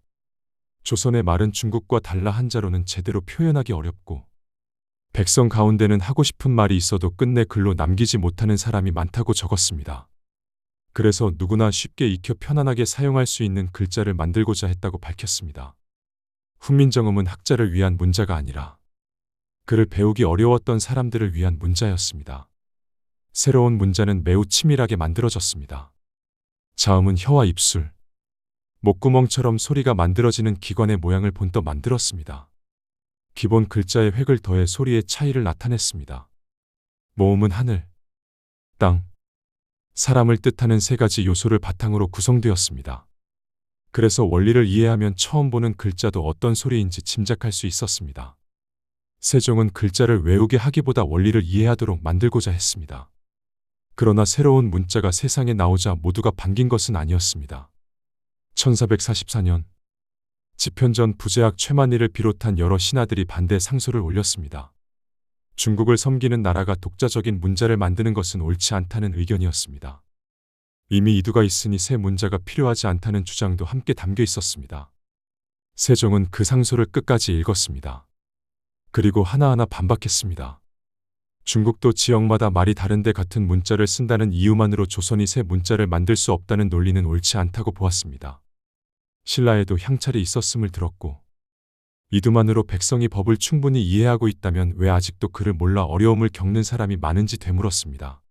조선의 말은 중국과 달라 한자로는 제대로 표현하기 어렵고 백성 가운데는 하고 싶은 말이 있어도 끝내 글로 남기지 못하는 사람이 많다고 적었습니다. 그래서 누구나 쉽게 익혀 편안하게 사용할 수 있는 글자를 만들고자 했다고 밝혔습니다. 훈민정음은 학자를 위한 문자가 아니라 글을 배우기 어려웠던 사람들을 위한 문자였습니다. 새로운 문자는 매우 치밀하게 만들어졌습니다. 자음은 혀와 입술, 목구멍처럼 소리가 만들어지는 기관의 모양을 본떠 만들었습니다. 기본 글자에 획을 더해 소리의 차이를 나타냈습니다. 모음은 하늘, 땅, 사람을 뜻하는 세 가지 요소를 바탕으로 구성되었습니다. 그래서 원리를 이해하면 처음 보는 글자도 어떤 소리인지 짐작할 수 있었습니다. 세종은 글자를 외우게 하기보다 원리를 이해하도록 만들고자 했습니다. 그러나 새로운 문자가 세상에 나오자 모두가 반긴 것은 아니었습니다. 1444년, 집현전 부제학 최만희를 비롯한 여러 신하들이 반대 상소를 올렸습니다. 중국을 섬기는 나라가 독자적인 문자를 만드는 것은 옳지 않다는 의견이었습니다. 이미 이두가 있으니 새 문자가 필요하지 않다는 주장도 함께 담겨 있었습니다. 세종은 그 상소를 끝까지 읽었습니다. 그리고 하나하나 반박했습니다. 중국도 지역마다 말이 다른데 같은 문자를 쓴다는 이유만으로 조선이 새 문자를 만들 수 없다는 논리는 옳지 않다고 보았습니다. 신라에도 향찰이 있었음을 들었고 이두만으로 백성이 법을 충분히 이해하고 있다면 왜 아직도 그를 몰라 어려움을 겪는 사람이 많은지 되물었습니다.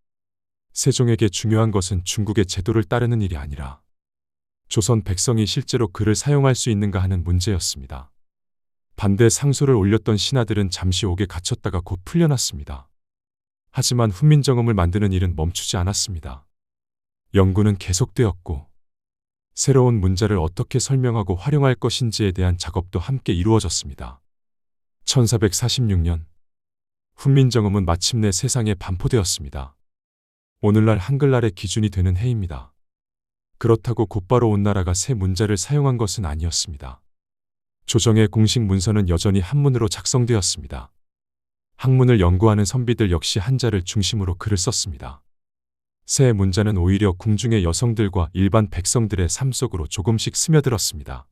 세종에게 중요한 것은 중국의 제도를 따르는 일이 아니라 조선 백성이 실제로 글을 사용할 수 있는가 하는 문제였습니다. 반대 상소를 올렸던 신하들은 잠시 옥에 갇혔다가 곧 풀려났습니다. 하지만 훈민정음을 만드는 일은 멈추지 않았습니다. 연구는 계속되었고 새로운 문자를 어떻게 설명하고 활용할 것인지에 대한 작업도 함께 이루어졌습니다. 1446년, 훈민정음은 마침내 세상에 반포되었습니다. 오늘날 한글날의 기준이 되는 해입니다. 그렇다고 곧바로 온 나라가 새 문자를 사용한 것은 아니었습니다. 조정의 공식 문서는 여전히 한문으로 작성되었습니다. 학문을 연구하는 선비들 역시 한자를 중심으로 글을 썼습니다. 새 문자는 오히려 궁중의 여성들과 일반 백성들의 삶 속으로 조금씩 스며들었습니다.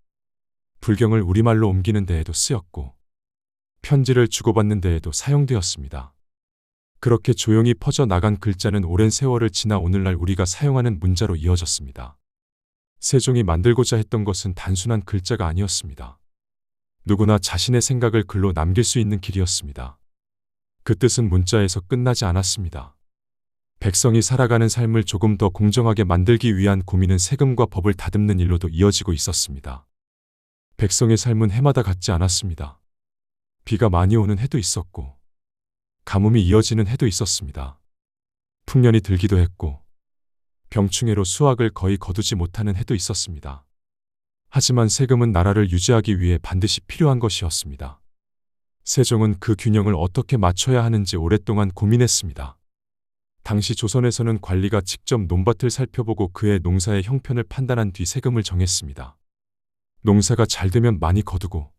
불경을 우리말로 옮기는 데에도 쓰였고 편지를 주고받는 데에도 사용되었습니다. 그렇게 조용히 퍼져나간 글자는 오랜 세월을 지나 오늘날 우리가 사용하는 문자로 이어졌습니다. 세종이 만들고자 했던 것은 단순한 글자가 아니었습니다. 누구나 자신의 생각을 글로 남길 수 있는 길이었습니다. 그 뜻은 문자에서 끝나지 않았습니다. 백성이 살아가는 삶을 조금 더 공정하게 만들기 위한 고민은 세금과 법을 다듬는 일로도 이어지고 있었습니다. 백성의 삶은 해마다 같지 않았습니다. 비가 많이 오는 해도 있었고 가뭄이 이어지는 해도 있었습니다. 풍년이 들기도 했고 병충해로 수확을 거의 거두지 못하는 해도 있었습니다. 하지만 세금은 나라를 유지하기 위해 반드시 필요한 것이었습니다. 세종은 그 균형을 어떻게 맞춰야 하는지 오랫동안 고민했습니다. 당시 조선에서는 관리가 직접 논밭을 살펴보고 그의 농사의 형편을 판단한 뒤 세금을 정했습니다. 농사가 잘 되면 많이 거두고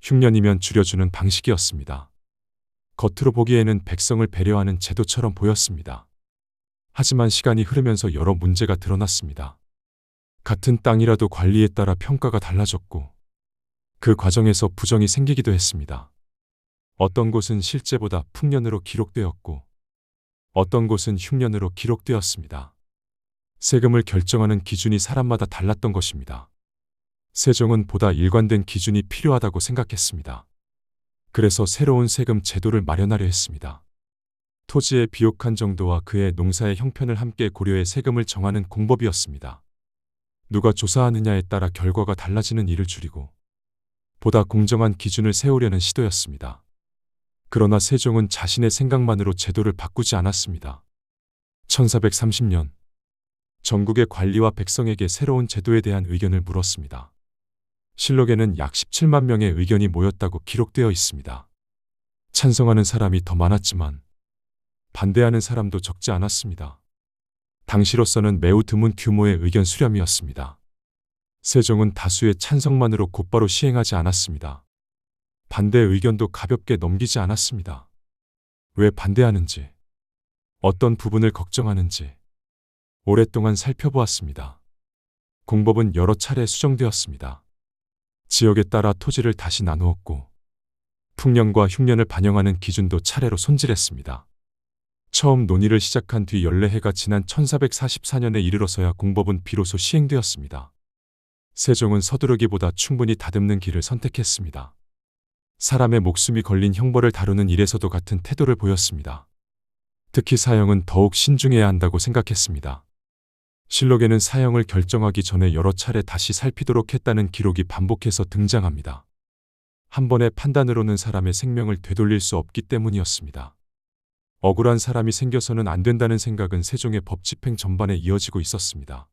흉년이면 줄여주는 방식이었습니다. 겉으로 보기에는 백성을 배려하는 제도처럼 보였습니다. 하지만 시간이 흐르면서 여러 문제가 드러났습니다. 같은 땅이라도 관리에 따라 평가가 달라졌고 그 과정에서 부정이 생기기도 했습니다. 어떤 곳은 실제보다 풍년으로 기록되었고 어떤 곳은 흉년으로 기록되었습니다. 세금을 결정하는 기준이 사람마다 달랐던 것입니다. 세종은 보다 일관된 기준이 필요하다고 생각했습니다. 그래서 새로운 세금 제도를 마련하려 했습니다. 토지의 비옥한 정도와 그의 농사의 형편을 함께 고려해 세금을 정하는 공법이었습니다. 누가 조사하느냐에 따라 결과가 달라지는 일을 줄이고 보다 공정한 기준을 세우려는 시도였습니다. 그러나 세종은 자신의 생각만으로 제도를 바꾸지 않았습니다. 1430년 전국의 관리와 백성에게 새로운 제도에 대한 의견을 물었습니다. 실록에는 약 17만 명의 의견이 모였다고 기록되어 있습니다. 찬성하는 사람이 더 많았지만 반대하는 사람도 적지 않았습니다. 당시로서는 매우 드문 규모의 의견 수렴이었습니다. 세종은 다수의 찬성만으로 곧바로 시행하지 않았습니다. 반대 의견도 가볍게 넘기지 않았습니다. 왜 반대하는지, 어떤 부분을 걱정하는지 오랫동안 살펴보았습니다. 공법은 여러 차례 수정되었습니다. 지역에 따라 토지를 다시 나누었고 풍년과 흉년을 반영하는 기준도 차례로 손질했습니다. 처음 논의를 시작한 뒤 14해가 지난 1444년에 이르러서야 공법은 비로소 시행되었습니다. 세종은 서두르기보다 충분히 다듬는 길을 선택했습니다. 사람의 목숨이 걸린 형벌을 다루는 일에서도 같은 태도를 보였습니다. 특히 사형은 더욱 신중해야 한다고 생각했습니다. 실록에는 사형을 결정하기 전에 여러 차례 다시 살피도록 했다는 기록이 반복해서 등장합니다. 한 번의 판단으로는 사람의 생명을 되돌릴 수 없기 때문이었습니다. 억울한 사람이 생겨서는 안 된다는 생각은 세종의 법 집행 전반에 이어지고 있었습니다.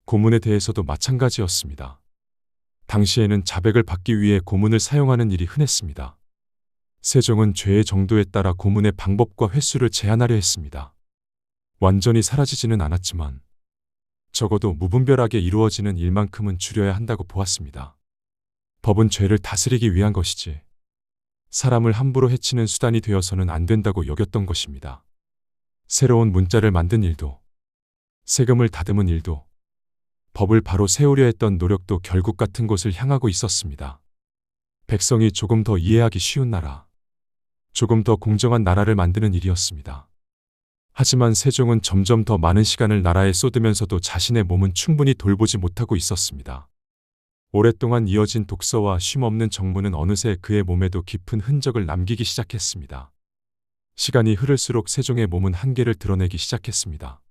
고문에 대해서도 마찬가지였습니다. 당시에는 자백을 받기 위해 고문을 사용하는 일이 흔했습니다. 세종은 죄의 정도에 따라 고문의 방법과 횟수를 제한하려 했습니다. 완전히 사라지지는 않았지만 적어도 무분별하게 이루어지는 일만큼은 줄여야 한다고 보았습니다. 법은 죄를 다스리기 위한 것이지 사람을 함부로 해치는 수단이 되어서는 안 된다고 여겼던 것입니다. 새로운 문자를 만든 일도, 세금을 다듬은 일도, 법을 바로 세우려 했던 노력도 결국 같은 곳을 향하고 있었습니다. 백성이 조금 더 이해하기 쉬운 나라, 조금 더 공정한 나라를 만드는 일이었습니다. 하지만 세종은 점점 더 많은 시간을 나라에 쏟으면서도 자신의 몸은 충분히 돌보지 못하고 있었습니다. 오랫동안 이어진 독서와 쉼없는 정무는 어느새 그의 몸에도 깊은 흔적을 남기기 시작했습니다. 시간이 흐를수록 세종의 몸은 한계를 드러내기 시작했습니다.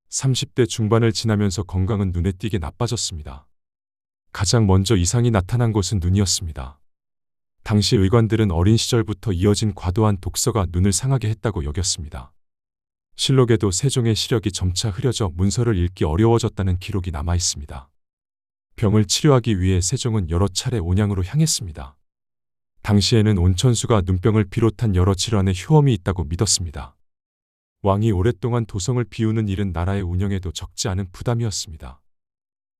30대 중반을 지나면서 건강은 눈에 띄게 나빠졌습니다. 가장 먼저 이상이 나타난 곳은 눈이었습니다. 당시 의관들은 어린 시절부터 이어진 과도한 독서가 눈을 상하게 했다고 여겼습니다. 실록에도 세종의 시력이 점차 흐려져 문서를 읽기 어려워졌다는 기록이 남아 있습니다. 병을 치료하기 위해 세종은 여러 차례 온양으로 향했습니다. 당시에는 온천수가 눈병을 비롯한 여러 질환에 효험이 있다고 믿었습니다. 왕이 오랫동안 도성을 비우는 일은 나라의 운영에도 적지 않은 부담이었습니다.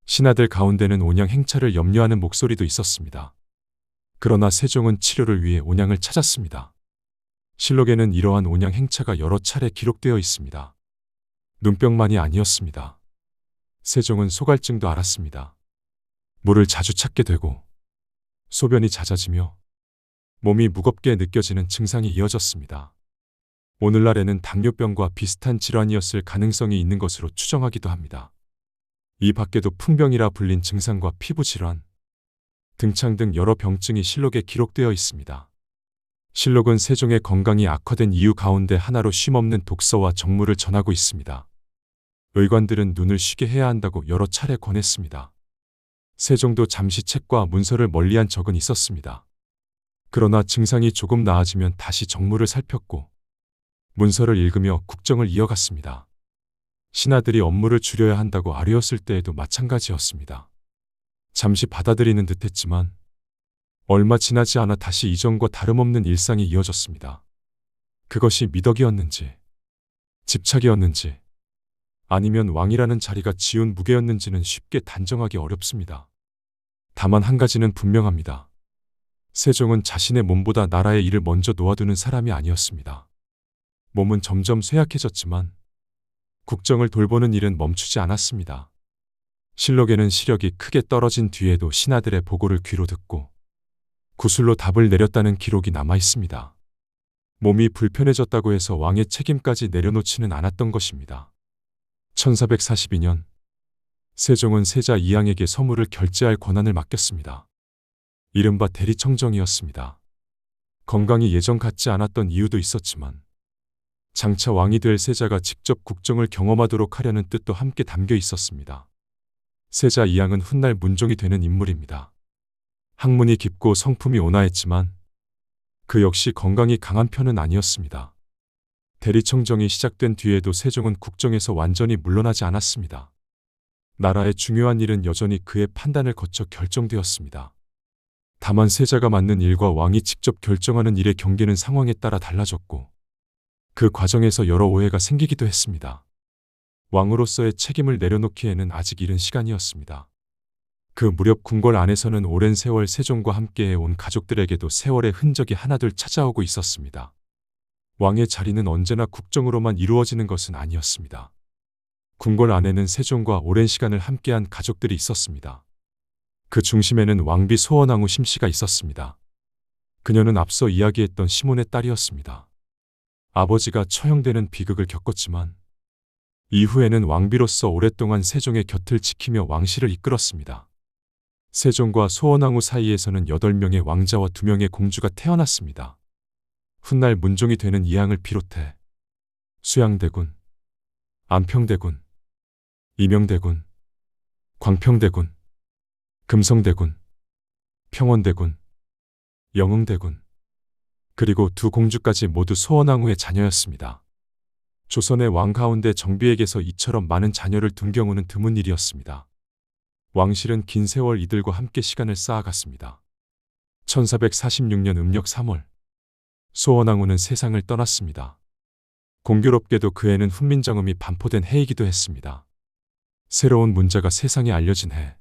신하들 가운데는 온양 행차를 염려하는 목소리도 있었습니다. 그러나 세종은 치료를 위해 온양을 찾았습니다. 실록에는 이러한 온양 행차가 여러 차례 기록되어 있습니다. 눈병만이 아니었습니다. 세종은 소갈증도 앓았습니다. 물을 자주 찾게 되고 소변이 잦아지며 몸이 무겁게 느껴지는 증상이 이어졌습니다. 오늘날에는 당뇨병과 비슷한 질환이었을 가능성이 있는 것으로 추정하기도 합니다. 이 밖에도 풍병이라 불린 증상과 피부질환, 등창 등 여러 병증이 실록에 기록되어 있습니다. 실록은 세종의 건강이 악화된 이유 가운데 하나로 쉼없는 독서와 정무를 전하고 있습니다. 의관들은 눈을 쉬게 해야 한다고 여러 차례 권했습니다. 세종도 잠시 책과 문서를 멀리한 적은 있었습니다. 그러나 증상이 조금 나아지면 다시 정무를 살폈고 문서를 읽으며 국정을 이어갔습니다. 신하들이 업무를 줄여야 한다고 아뢰었을 때에도 마찬가지였습니다. 잠시 받아들이는 듯했지만 얼마 지나지 않아 다시 이전과 다름없는 일상이 이어졌습니다. 그것이 미덕이었는지, 집착이었는지, 아니면 왕이라는 자리가 지운 무게였는지는 쉽게 단정하기 어렵습니다. 다만 한 가지는 분명합니다. 세종은 자신의 몸보다 나라의 일을 먼저 놓아두는 사람이 아니었습니다. 몸은 점점 쇠약해졌지만 국정을 돌보는 일은 멈추지 않았습니다. 실록에는 시력이 크게 떨어진 뒤에도 신하들의 보고를 귀로 듣고 구술로 답을 내렸다는 기록이 남아 있습니다. 몸이 불편해졌다고 해서 왕의 책임까지 내려놓지는 않았던 것입니다. 1442년 세종은 세자 이항에게 서물을 결제할 권한을 맡겼습니다. 이른바 대리청정이었습니다. 건강이 예전 같지 않았던 이유도 있었지만 장차 왕이 될 세자가 직접 국정을 경험하도록 하려는 뜻도 함께 담겨 있었습니다. 세자 이항은 훗날 문종이 되는 인물입니다. 학문이 깊고 성품이 온화했지만 그 역시 건강이 강한 편은 아니었습니다. 대리청정이 시작된 뒤에도 세종은 국정에서 완전히 물러나지 않았습니다. 나라의 중요한 일은 여전히 그의 판단을 거쳐 결정되었습니다. 다만 세자가 맡는 일과 왕이 직접 결정하는 일의 경계는 상황에 따라 달라졌고 그 과정에서 여러 오해가 생기기도 했습니다. 왕으로서의 책임을 내려놓기에는 아직 이른 시간이었습니다. 그 무렵 궁궐 안에서는 오랜 세월 세종과 함께해 온 가족들에게도 세월의 흔적이 하나둘 찾아오고 있었습니다. 왕의 자리는 언제나 국정으로만 이루어지는 것은 아니었습니다. 궁궐 안에는 세종과 오랜 시간을 함께한 가족들이 있었습니다. 그 중심에는 왕비 소원왕후 심씨가 있었습니다. 그녀는 앞서 이야기했던 시몬의 딸이었습니다. 아버지가 처형되는 비극을 겪었지만 이후에는 왕비로서 오랫동안 세종의 곁을 지키며 왕실을 이끌었습니다. 세종과 소원왕후 사이에서는 8명의 왕자와 2명의 공주가 태어났습니다. 훗날 문종이 되는 이항을 비롯해 수양대군, 안평대군, 이명대군, 광평대군, 금성대군, 평원대군, 영흥대군, 그리고 2 공주까지 모두 소원왕후의 자녀였습니다. 조선의 왕 가운데 정비에게서 이처럼 많은 자녀를 둔 경우는 드문 일이었습니다. 왕실은 긴 세월 이들과 함께 시간을 쌓아갔습니다. 1446년 음력 3월 소원왕후는 세상을 떠났습니다. 공교롭게도 그 해는 훈민정음이 반포된 해이기도 했습니다. 새로운 문자가 세상에 알려진 해,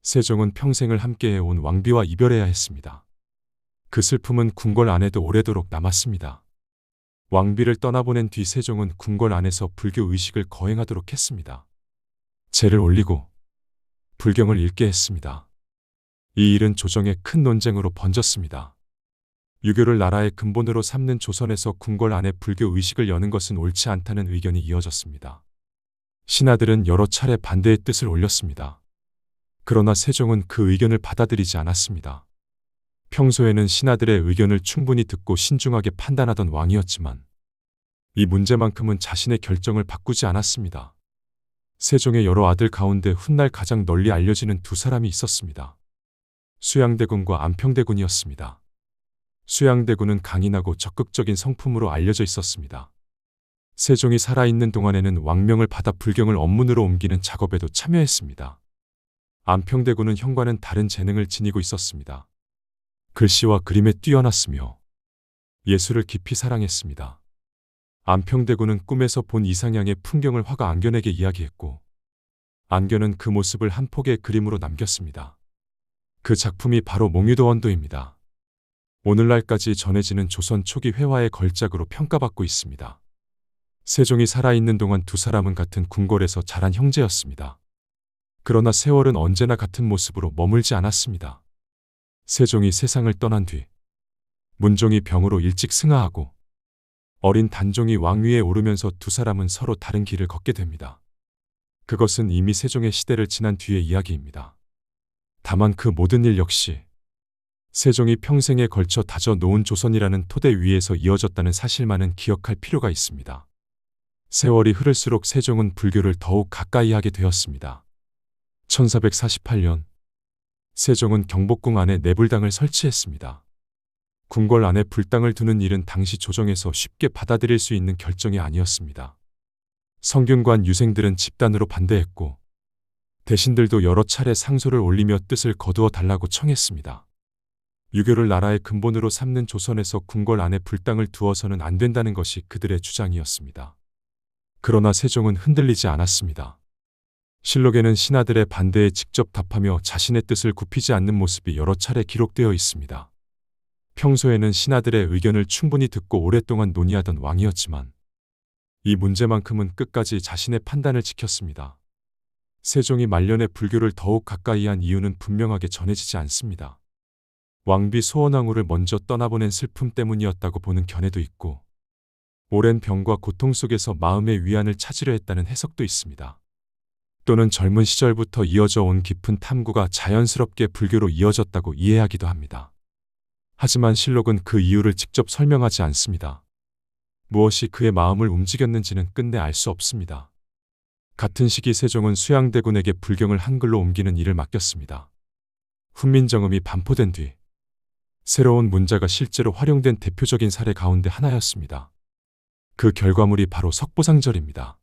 세종은 평생을 함께해온 왕비와 이별해야 했습니다. 그 슬픔은 궁궐 안에도 오래도록 남았습니다. 왕비를 떠나보낸 뒤 세종은 궁궐 안에서 불교 의식을 거행하도록 했습니다. 제를 올리고 불경을 읽게 했습니다. 이 일은 조정의 큰 논쟁으로 번졌습니다. 유교를 나라의 근본으로 삼는 조선에서 궁궐 안에 불교 의식을 여는 것은 옳지 않다는 의견이 이어졌습니다. 신하들은 여러 차례 반대의 뜻을 올렸습니다. 그러나 세종은 그 의견을 받아들이지 않았습니다. 평소에는 신하들의 의견을 충분히 듣고 신중하게 판단하던 왕이었지만 이 문제만큼은 자신의 결정을 바꾸지 않았습니다. 세종의 여러 아들 가운데 훗날 가장 널리 알려지는 2 사람이 있었습니다. 수양대군과 안평대군이었습니다. 수양대군은 강인하고 적극적인 성품으로 알려져 있었습니다. 세종이 살아있는 동안에는 왕명을 받아 불경을 업문으로 옮기는 작업에도 참여했습니다. 안평대군은 형과는 다른 재능을 지니고 있었습니다. 글씨와 그림에 뛰어났으며 예술을 깊이 사랑했습니다. 안평대군은 꿈에서 본 이상향의 풍경을 화가 안견에게 이야기했고 안견은 그 모습을 한 폭의 그림으로 남겼습니다. 그 작품이 바로 몽유도원도입니다. 오늘날까지 전해지는 조선 초기 회화의 걸작으로 평가받고 있습니다. 세종이 살아있는 동안 2 사람은 같은 궁궐에서 자란 형제였습니다. 그러나 세월은 언제나 같은 모습으로 머물지 않았습니다. 세종이 세상을 떠난 뒤 문종이 병으로 일찍 승하하고 어린 단종이 왕위에 오르면서 2 사람은 서로 다른 길을 걷게 됩니다. 그것은 이미 세종의 시대를 지난 뒤의 이야기입니다. 다만 그 모든 일 역시 세종이 평생에 걸쳐 다져 놓은 조선이라는 토대 위에서 이어졌다는 사실만은 기억할 필요가 있습니다. 세월이 흐를수록 세종은 불교를 더욱 가까이 하게 되었습니다. 1448년 세종은 경복궁 안에 내불당을 설치했습니다. 궁궐 안에 불당을 두는 일은 당시 조정에서 쉽게 받아들일 수 있는 결정이 아니었습니다. 성균관 유생들은 집단으로 반대했고 대신들도 여러 차례 상소를 올리며 뜻을 거두어 달라고 청했습니다. 유교를 나라의 근본으로 삼는 조선에서 궁궐 안에 불당을 두어서는 안 된다는 것이 그들의 주장이었습니다. 그러나 세종은 흔들리지 않았습니다. 실록에는 신하들의 반대에 직접 답하며 자신의 뜻을 굽히지 않는 모습이 여러 차례 기록되어 있습니다. 평소에는 신하들의 의견을 충분히 듣고 오랫동안 논의하던 왕이었지만 이 문제만큼은 끝까지 자신의 판단을 지켰습니다. 세종이 말년에 불교를 더욱 가까이 한 이유는 분명하게 전해지지 않습니다. 왕비 소원왕후를 먼저 떠나보낸 슬픔 때문이었다고 보는 견해도 있고 오랜 병과 고통 속에서 마음의 위안을 찾으려 했다는 해석도 있습니다. 또는 젊은 시절부터 이어져 온 깊은 탐구가 자연스럽게 불교로 이어졌다고 이해하기도 합니다. 하지만 실록은 그 이유를 직접 설명하지 않습니다. 무엇이 그의 마음을 움직였는지는 끝내 알 수 없습니다. 같은 시기 세종은 수양대군에게 불경을 한글로 옮기는 일을 맡겼습니다. 훈민정음이 반포된 뒤 새로운 문자가 실제로 활용된 대표적인 사례 가운데 하나였습니다. 그 결과물이 바로 석보상절입니다.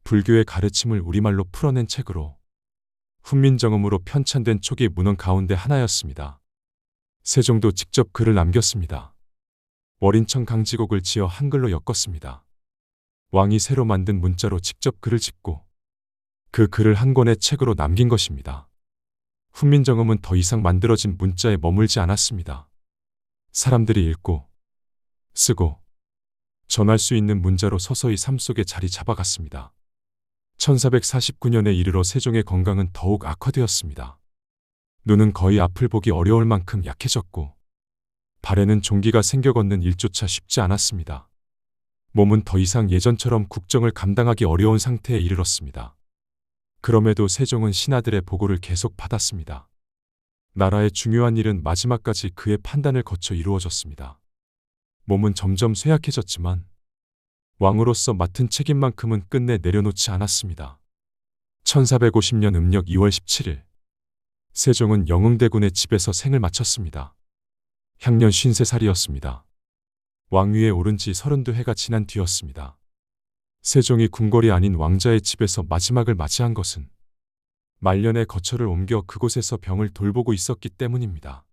불교의 가르침을 우리말로 풀어낸 책으로 훈민정음으로 편찬된 초기 문헌 가운데 하나였습니다. 세종도 직접 글을 남겼습니다. 월인청 강지곡을 지어 한글로 엮었습니다. 왕이 새로 만든 문자로 직접 글을 짓고 그 글을 한 권의 책으로 남긴 것입니다. 훈민정음은 더 이상 만들어진 문자에 머물지 않았습니다. 사람들이 읽고 쓰고 전할 수 있는 문자로 서서히 삶 속에 자리 잡아갔습니다. 1449년에 이르러 세종의 건강은 더욱 악화되었습니다. 눈은 거의 앞을 보기 어려울 만큼 약해졌고 발에는 종기가 생겨 걷는 일조차 쉽지 않았습니다. 몸은 더 이상 예전처럼 국정을 감당하기 어려운 상태에 이르렀습니다. 그럼에도 세종은 신하들의 보고를 계속 받았습니다. 나라의 중요한 일은 마지막까지 그의 판단을 거쳐 이루어졌습니다. 몸은 점점 쇠약해졌지만 왕으로서 맡은 책임만큼은 끝내 내려놓지 않았습니다. 1450년 음력 2월 17일 세종은 영흥대군의 집에서 생을 마쳤습니다. 향년 53살이었습니다. 왕위에 오른 지 32해가 지난 뒤였습니다. 세종이 궁궐이 아닌 왕자의 집에서 마지막을 맞이한 것은 말년에 거처를 옮겨 그곳에서 병을 돌보고 있었기 때문입니다.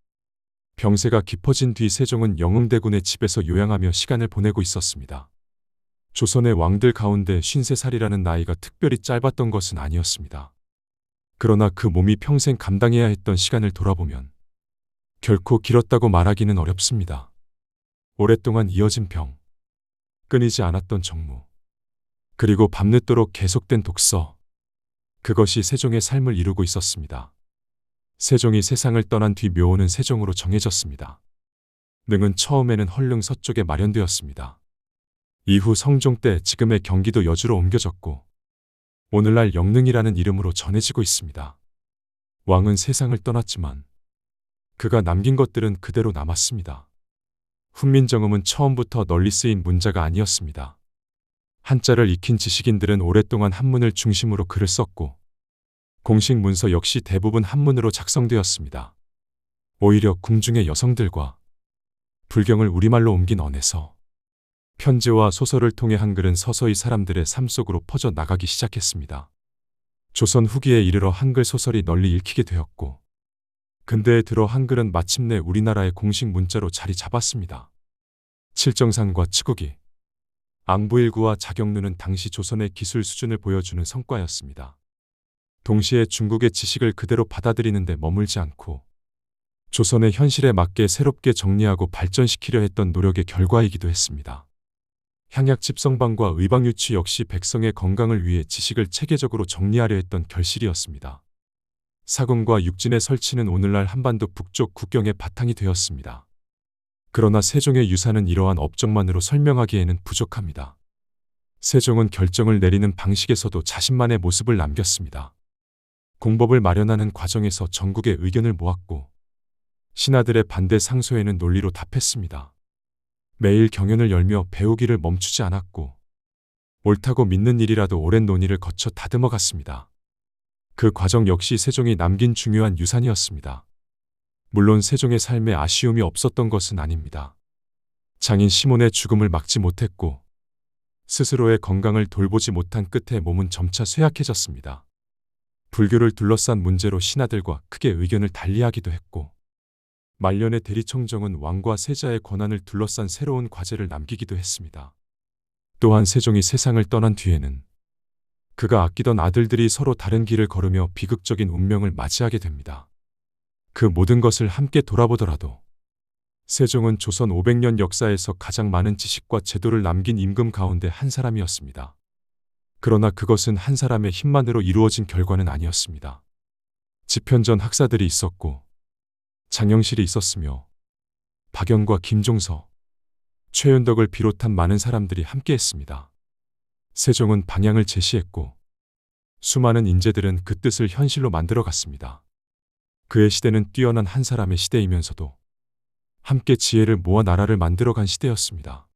병세가 깊어진 뒤 세종은 영흥대군의 집에서 요양하며 시간을 보내고 있었습니다. 조선의 왕들 가운데 53살이라는 나이가 특별히 짧았던 것은 아니었습니다. 그러나 그 몸이 평생 감당해야 했던 시간을 돌아보면 결코 길었다고 말하기는 어렵습니다. 오랫동안 이어진 병, 끊이지 않았던 정무, 그리고 밤늦도록 계속된 독서, 그것이 세종의 삶을 이루고 있었습니다. 세종이 세상을 떠난 뒤 묘호는 세종으로 정해졌습니다. 능은 처음에는 헐릉 서쪽에 마련되었습니다. 이후 성종 때 지금의 경기도 여주로 옮겨졌고 오늘날 영릉이라는 이름으로 전해지고 있습니다. 왕은 세상을 떠났지만 그가 남긴 것들은 그대로 남았습니다. 훈민정음은 처음부터 널리 쓰인 문자가 아니었습니다. 한자를 익힌 지식인들은 오랫동안 한문을 중심으로 글을 썼고 공식 문서 역시 대부분 한문으로 작성되었습니다. 오히려 궁중의 여성들과 불경을 우리말로 옮긴 언에서 편지와 소설을 통해 한글은 서서히 사람들의 삶 속으로 퍼져 나가기 시작했습니다. 조선 후기에 이르러 한글 소설이 널리 읽히게 되었고 근대에 들어 한글은 마침내 우리나라의 공식 문자로 자리 잡았습니다. 칠정산과 치국이, 앙부일구와 자경루는 당시 조선의 기술 수준을 보여주는 성과였습니다. 동시에 중국의 지식을 그대로 받아들이는 데 머물지 않고 조선의 현실에 맞게 새롭게 정리하고 발전시키려 했던 노력의 결과이기도 했습니다. 향약 집성방과 의방유취 역시 백성의 건강을 위해 지식을 체계적으로 정리하려 했던 결실이었습니다. 사금과 육진의 설치는 오늘날 한반도 북쪽 국경의 바탕이 되었습니다. 그러나 세종의 유산은 이러한 업적만으로 설명하기에는 부족합니다. 세종은 결정을 내리는 방식에서도 자신만의 모습을 남겼습니다. 공법을 마련하는 과정에서 전국의 의견을 모았고 신하들의 반대 상소에는 논리로 답했습니다. 매일 경연을 열며 배우기를 멈추지 않았고 옳다고 믿는 일이라도 오랜 논의를 거쳐 다듬어 갔습니다. 그 과정 역시 세종이 남긴 중요한 유산이었습니다. 물론 세종의 삶에 아쉬움이 없었던 것은 아닙니다. 장인 시몬의 죽음을 막지 못했고 스스로의 건강을 돌보지 못한 끝에 몸은 점차 쇠약해졌습니다. 불교를 둘러싼 문제로 신하들과 크게 의견을 달리하기도 했고 말년의 대리청정은 왕과 세자의 권한을 둘러싼 새로운 과제를 남기기도 했습니다. 또한 세종이 세상을 떠난 뒤에는 그가 아끼던 아들들이 서로 다른 길을 걸으며 비극적인 운명을 맞이하게 됩니다. 그 모든 것을 함께 돌아보더라도 세종은 조선 500년 역사에서 가장 많은 지식과 제도를 남긴 임금 가운데 한 사람이었습니다. 그러나 그것은 한 사람의 힘만으로 이루어진 결과는 아니었습니다. 집현전 학사들이 있었고 장영실이 있었으며 박연과 김종서, 최윤덕을 비롯한 많은 사람들이 함께했습니다. 세종은 방향을 제시했고 수많은 인재들은 그 뜻을 현실로 만들어갔습니다. 그의 시대는 뛰어난 한 사람의 시대이면서도 함께 지혜를 모아 나라를 만들어간 시대였습니다.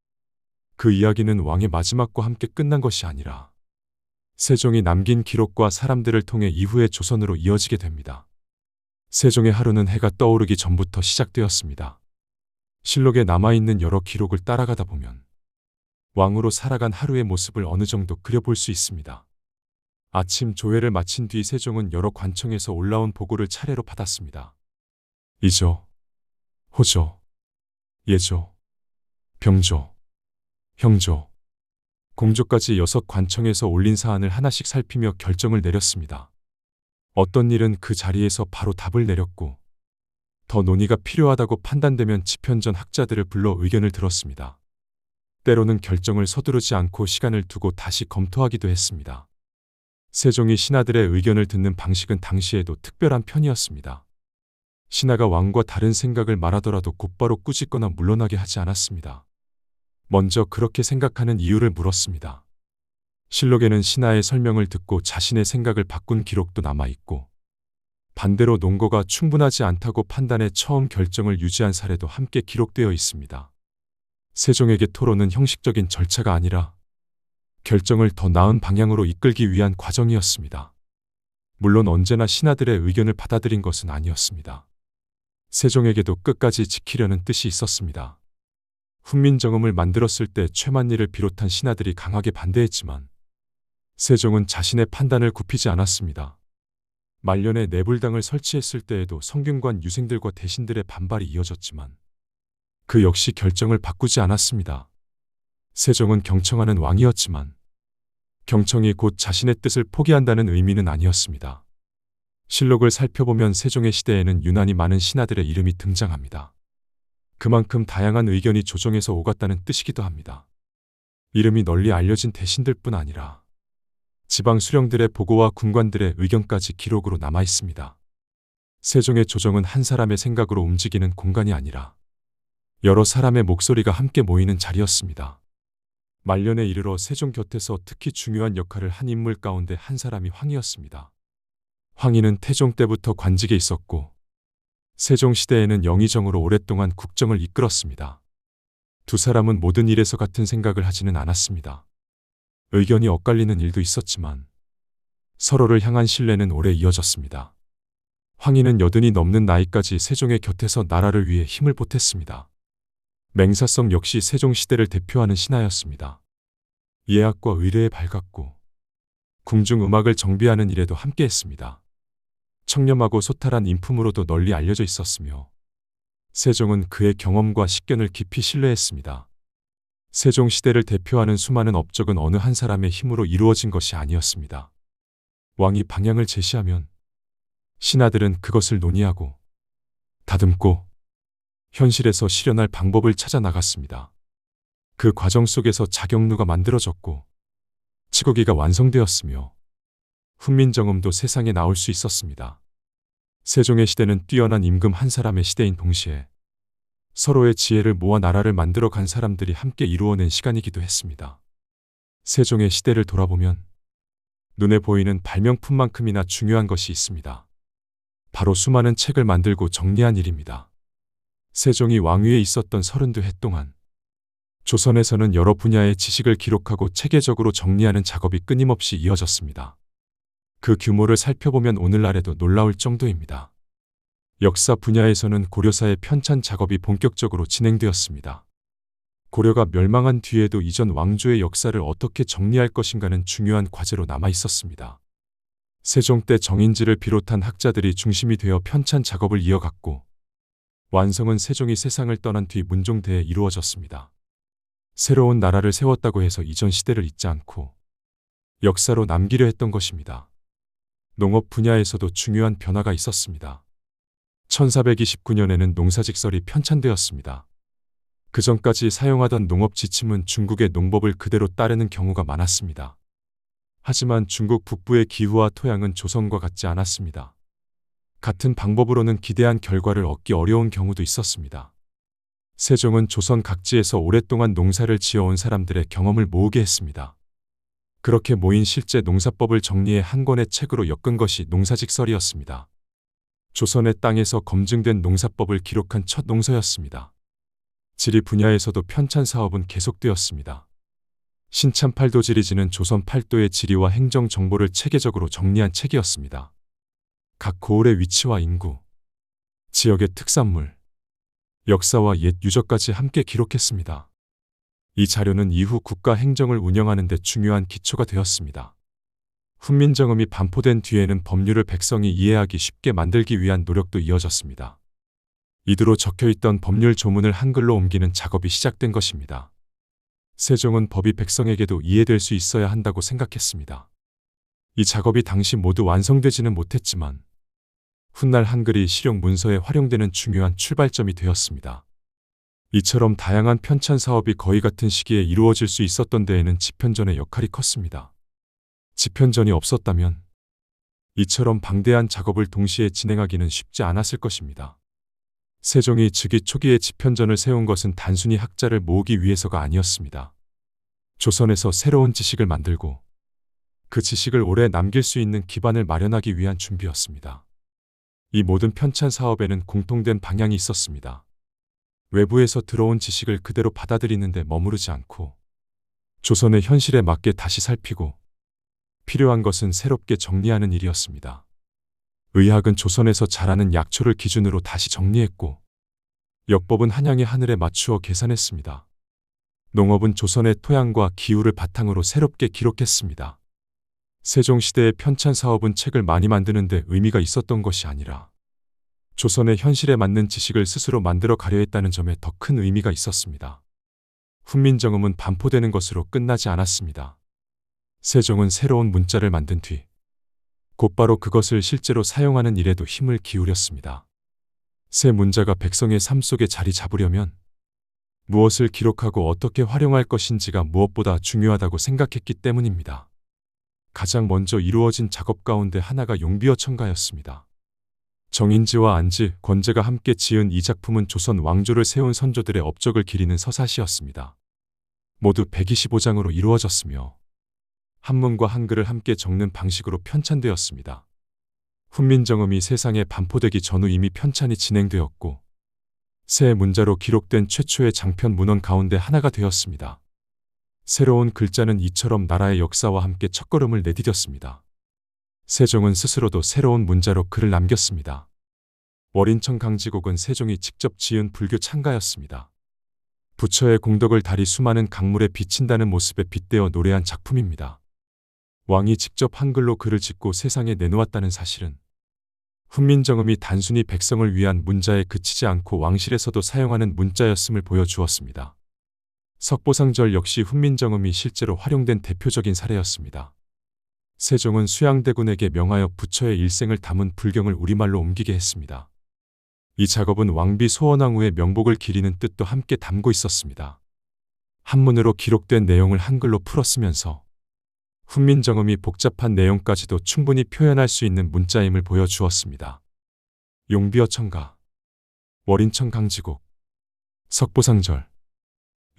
그 이야기는 왕의 마지막과 함께 끝난 것이 아니라 세종이 남긴 기록과 사람들을 통해 이후의 조선으로 이어지게 됩니다. 세종의 하루는 해가 떠오르기 전부터 시작되었습니다. 실록에 남아있는 여러 기록을 따라가다 보면 왕으로 살아간 하루의 모습을 어느 정도 그려볼 수 있습니다. 아침 조회를 마친 뒤 세종은 여러 관청에서 올라온 보고를 차례로 받았습니다. 이조, 호조, 예조, 병조, 형조, 공조까지 6관청에서 올린 사안을 하나씩 살피며 결정을 내렸습니다. 어떤 일은 그 자리에서 바로 답을 내렸고 더 논의가 필요하다고 판단되면 집현전 학자들을 불러 의견을 들었습니다. 때로는 결정을 서두르지 않고 시간을 두고 다시 검토하기도 했습니다. 세종이 신하들의 의견을 듣는 방식은 당시에도 특별한 편이었습니다. 신하가 왕과 다른 생각을 말하더라도 곧바로 꾸짖거나 물러나게 하지 않았습니다. 먼저 그렇게 생각하는 이유를 물었습니다. 실록에는 신하의 설명을 듣고 자신의 생각을 바꾼 기록도 남아있고 반대로 논거가 충분하지 않다고 판단해 처음 결정을 유지한 사례도 함께 기록되어 있습니다. 세종에게 토론은 형식적인 절차가 아니라 결정을 더 나은 방향으로 이끌기 위한 과정이었습니다. 물론 언제나 신하들의 의견을 받아들인 것은 아니었습니다. 세종에게도 끝까지 지키려는 뜻이 있었습니다. 훈민정음을 만들었을 때 최만리를 비롯한 신하들이 강하게 반대했지만 세종은 자신의 판단을 굽히지 않았습니다. 말년에 내불당을 설치했을 때에도 성균관 유생들과 대신들의 반발이 이어졌지만 그 역시 결정을 바꾸지 않았습니다. 세종은 경청하는 왕이었지만 경청이 곧 자신의 뜻을 포기한다는 의미는 아니었습니다. 실록을 살펴보면 세종의 시대에는 유난히 많은 신하들의 이름이 등장합니다. 그만큼 다양한 의견이 조정해서 오갔다는 뜻이기도 합니다. 이름이 널리 알려진 대신들뿐 아니라 지방 수령들의 보고와 군관들의 의견까지 기록으로 남아 있습니다. 세종의 조정은 한 사람의 생각으로 움직이는 공간이 아니라 여러 사람의 목소리가 함께 모이는 자리였습니다. 말년에 이르러 세종 곁에서 특히 중요한 역할을 한 인물 가운데 한 사람이 황희였습니다. 황희는 태종 때부터 관직에 있었고 세종 시대에는 영의정으로 오랫동안 국정을 이끌었습니다. 두 사람은 모든 일에서 같은 생각을 하지는 않았습니다. 의견이 엇갈리는 일도 있었지만 서로를 향한 신뢰는 오래 이어졌습니다. 황희는 80이 넘는 나이까지 세종의 곁에서 나라를 위해 힘을 보탰습니다. 맹사성 역시 세종시대를 대표하는 신하였습니다. 예학과 의례에 밝았고 궁중음악을 정비하는 일에도 함께했습니다. 청렴하고 소탈한 인품으로도 널리 알려져 있었으며 세종은 그의 경험과 식견을 깊이 신뢰했습니다. 세종시대를 대표하는 수많은 업적은 어느 한 사람의 힘으로 이루어진 것이 아니었습니다. 왕이 방향을 제시하면 신하들은 그것을 논의하고 다듬고 현실에서 실현할 방법을 찾아 나갔습니다. 그 과정 속에서 자경루가 만들어졌고 치국이가 완성되었으며 훈민정음도 세상에 나올 수 있었습니다. 세종의 시대는 뛰어난 임금 한 사람의 시대인 동시에 서로의 지혜를 모아 나라를 만들어 간 사람들이 함께 이루어낸 시간이기도 했습니다. 세종의 시대를 돌아보면 눈에 보이는 발명품만큼이나 중요한 것이 있습니다. 바로 수많은 책을 만들고 정리한 일입니다. 세종이 왕위에 있었던 32해 동안 조선에서는 여러 분야의 지식을 기록하고 체계적으로 정리하는 작업이 끊임없이 이어졌습니다. 그 규모를 살펴보면 오늘날에도 놀라울 정도입니다. 역사 분야에서는 고려사의 편찬 작업이 본격적으로 진행되었습니다. 고려가 멸망한 뒤에도 이전 왕조의 역사를 어떻게 정리할 것인가는 중요한 과제로 남아 있었습니다. 세종 때 정인지를 비롯한 학자들이 중심이 되어 편찬 작업을 이어갔고 완성은 세종이 세상을 떠난 뒤 문종대에 이루어졌습니다. 새로운 나라를 세웠다고 해서 이전 시대를 잊지 않고 역사로 남기려 했던 것입니다. 농업 분야에서도 중요한 변화가 있었습니다. 1429년에는 농사직설이 편찬되었습니다. 그 전까지 사용하던 농업 지침은 중국의 농법을 그대로 따르는 경우가 많았습니다. 하지만 중국 북부의 기후와 토양은 조선과 같지 않았습니다. 같은 방법으로는 기대한 결과를 얻기 어려운 경우도 있었습니다. 세종은 조선 각지에서 오랫동안 농사를 지어온 사람들의 경험을 모으게 했습니다. 그렇게 모인 실제 농사법을 정리해 한 권의 책으로 엮은 것이 농사직설이었습니다. 조선의 땅에서 검증된 농사법을 기록한 첫 농서였습니다. 지리 분야에서도 편찬 사업은 계속되었습니다. 신참 8도 지리지는 조선 8도의 지리와 행정 정보를 체계적으로 정리한 책이었습니다. 각 고을의 위치와 인구, 지역의 특산물, 역사와 옛 유적까지 함께 기록했습니다. 이 자료는 이후 국가 행정을 운영하는 데 중요한 기초가 되었습니다. 훈민정음이 반포된 뒤에는 법률을 백성이 이해하기 쉽게 만들기 위한 노력도 이어졌습니다. 이두로 적혀있던 법률 조문을 한글로 옮기는 작업이 시작된 것입니다. 세종은 법이 백성에게도 이해될 수 있어야 한다고 생각했습니다. 이 작업이 당시 모두 완성되지는 못했지만 훗날 한글이 실용 문서에 활용되는 중요한 출발점이 되었습니다. 이처럼 다양한 편찬 사업이 거의 같은 시기에 이루어질 수 있었던 데에는 집현전의 역할이 컸습니다. 집현전이 없었다면 이처럼 방대한 작업을 동시에 진행하기는 쉽지 않았을 것입니다. 세종이 즉위 초기에 집현전을 세운 것은 단순히 학자를 모으기 위해서가 아니었습니다. 조선에서 새로운 지식을 만들고 그 지식을 오래 남길 수 있는 기반을 마련하기 위한 준비였습니다. 이 모든 편찬 사업에는 공통된 방향이 있었습니다. 외부에서 들어온 지식을 그대로 받아들이는 데 머무르지 않고 조선의 현실에 맞게 다시 살피고 필요한 것은 새롭게 정리하는 일이었습니다. 의학은 조선에서 자라는 약초를 기준으로 다시 정리했고 역법은 한양의 하늘에 맞추어 계산했습니다. 농업은 조선의 토양과 기후를 바탕으로 새롭게 기록했습니다. 세종시대의 편찬 사업은 책을 많이 만드는 데 의미가 있었던 것이 아니라 조선의 현실에 맞는 지식을 스스로 만들어 가려 했다는 점에 더 큰 의미가 있었습니다. 훈민정음은 반포되는 것으로 끝나지 않았습니다. 세종은 새로운 문자를 만든 뒤 곧바로 그것을 실제로 사용하는 일에도 힘을 기울였습니다. 새 문자가 백성의 삶 속에 자리 잡으려면 무엇을 기록하고 어떻게 활용할 것인지가 무엇보다 중요하다고 생각했기 때문입니다. 가장 먼저 이루어진 작업 가운데 하나가 용비어 첨가였습니다. 정인지와 안지, 권제가 함께 지은 이 작품은 조선 왕조를 세운 선조들의 업적을 기리는 서사시였습니다. 모두 125장으로 이루어졌으며 한문과 한글을 함께 적는 방식으로 편찬되었습니다. 훈민정음이 세상에 반포되기 전후 이미 편찬이 진행되었고 새 문자로 기록된 최초의 장편 문헌 가운데 하나가 되었습니다. 새로운 글자는 이처럼 나라의 역사와 함께 첫걸음을 내디뎠습니다. 세종은 스스로도 새로운 문자로 글을 남겼습니다. 월인천 강지곡은 세종이 직접 지은 불교 창가였습니다. 부처의 공덕을 달이 수많은 강물에 비친다는 모습에 빗대어 노래한 작품입니다. 왕이 직접 한글로 글을 짓고 세상에 내놓았다는 사실은 훈민정음이 단순히 백성을 위한 문자에 그치지 않고 왕실에서도 사용하는 문자였음을 보여주었습니다. 석보상절 역시 훈민정음이 실제로 활용된 대표적인 사례였습니다. 세종은 수양대군에게 명하여 부처의 일생을 담은 불경을 우리말로 옮기게 했습니다. 이 작업은 왕비 소원왕후의 명복을 기리는 뜻도 함께 담고 있었습니다. 한문으로 기록된 내용을 한글로 풀었으면서 훈민정음이 복잡한 내용까지도 충분히 표현할 수 있는 문자임을 보여주었습니다. 용비어 첨가, 월인천 강지곡, 석보상절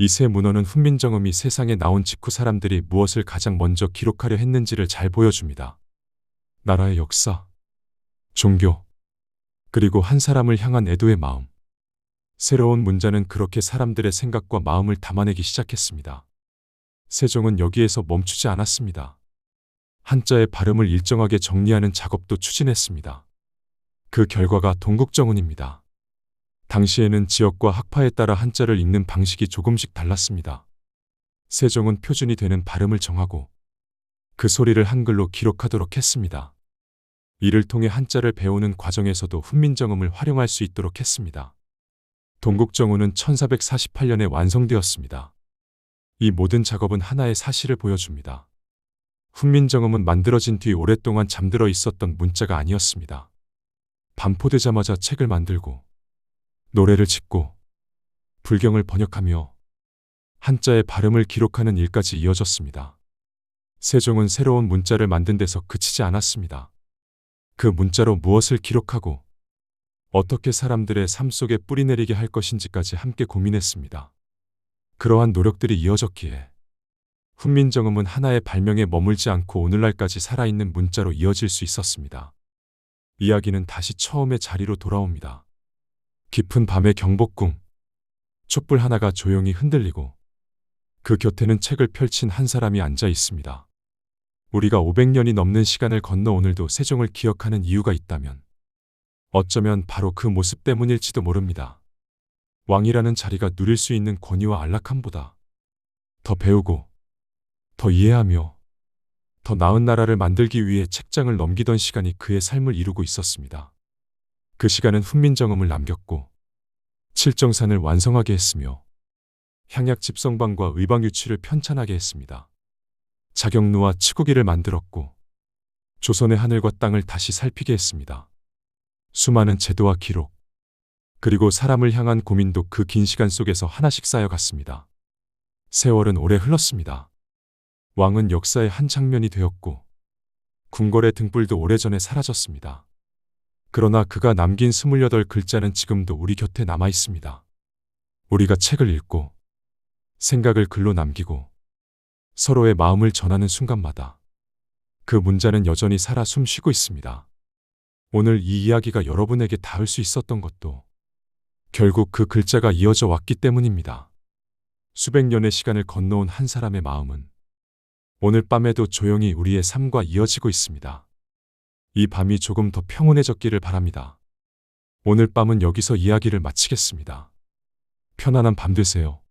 이 세 문헌은 훈민정음이 세상에 나온 직후 사람들이 무엇을 가장 먼저 기록하려 했는지를 잘 보여줍니다. 나라의 역사, 종교, 그리고 한 사람을 향한 애도의 마음. 새로운 문자는 그렇게 사람들의 생각과 마음을 담아내기 시작했습니다. 세종은 여기에서 멈추지 않았습니다. 한자의 발음을 일정하게 정리하는 작업도 추진했습니다. 그 결과가 동국정운입니다. 당시에는 지역과 학파에 따라 한자를 읽는 방식이 조금씩 달랐습니다. 세종은 표준이 되는 발음을 정하고 그 소리를 한글로 기록하도록 했습니다. 이를 통해 한자를 배우는 과정에서도 훈민정음을 활용할 수 있도록 했습니다. 동국정운은 1448년에 완성되었습니다. 이 모든 작업은 하나의 사실을 보여줍니다. 훈민정음은 만들어진 뒤 오랫동안 잠들어 있었던 문자가 아니었습니다. 반포되자마자 책을 만들고 노래를 짓고 불경을 번역하며 한자의 발음을 기록하는 일까지 이어졌습니다. 세종은 새로운 문자를 만든 데서 그치지 않았습니다. 그 문자로 무엇을 기록하고 어떻게 사람들의 삶 속에 뿌리내리게 할 것인지까지 함께 고민했습니다. 그러한 노력들이 이어졌기에 훈민정음은 하나의 발명에 머물지 않고 오늘날까지 살아있는 문자로 이어질 수 있었습니다. 이야기는 다시 처음의 자리로 돌아옵니다. 깊은 밤의 경복궁. 촛불 하나가 조용히 흔들리고 그 곁에는 책을 펼친 한 사람이 앉아 있습니다. 우리가 500년이 넘는 시간을 건너 오늘도 세종을 기억하는 이유가 있다면 어쩌면 바로 그 모습 때문일지도 모릅니다. 왕이라는 자리가 누릴 수 있는 권위와 안락함보다 더 배우고 더 이해하며 더 나은 나라를 만들기 위해 책장을 넘기던 시간이 그의 삶을 이루고 있었습니다. 그 시간은 훈민정음을 남겼고 칠정산을 완성하게 했으며 향약 집성방과 의방유치를 편찬하게 했습니다. 자경루와 치국이를 만들었고 조선의 하늘과 땅을 다시 살피게 했습니다. 수많은 제도와 기록, 그리고 사람을 향한 고민도 그 긴 시간 속에서 하나씩 쌓여갔습니다. 세월은 오래 흘렀습니다. 왕은 역사의 한 장면이 되었고 궁궐의 등불도 오래전에 사라졌습니다. 그러나 그가 남긴 28글자는 지금도 우리 곁에 남아 있습니다. 우리가 책을 읽고 생각을 글로 남기고 서로의 마음을 전하는 순간마다 그 문자는 여전히 살아 숨쉬고 있습니다. 오늘 이 이야기가 여러분에게 닿을 수 있었던 것도 결국 그 글자가 이어져 왔기 때문입니다. 수백 년의 시간을 건너온 한 사람의 마음은 오늘 밤에도 조용히 우리의 삶과 이어지고 있습니다. 이 밤이 조금 더 평온해졌기를 바랍니다. 오늘 밤은 여기서 이야기를 마치겠습니다. 편안한 밤 되세요.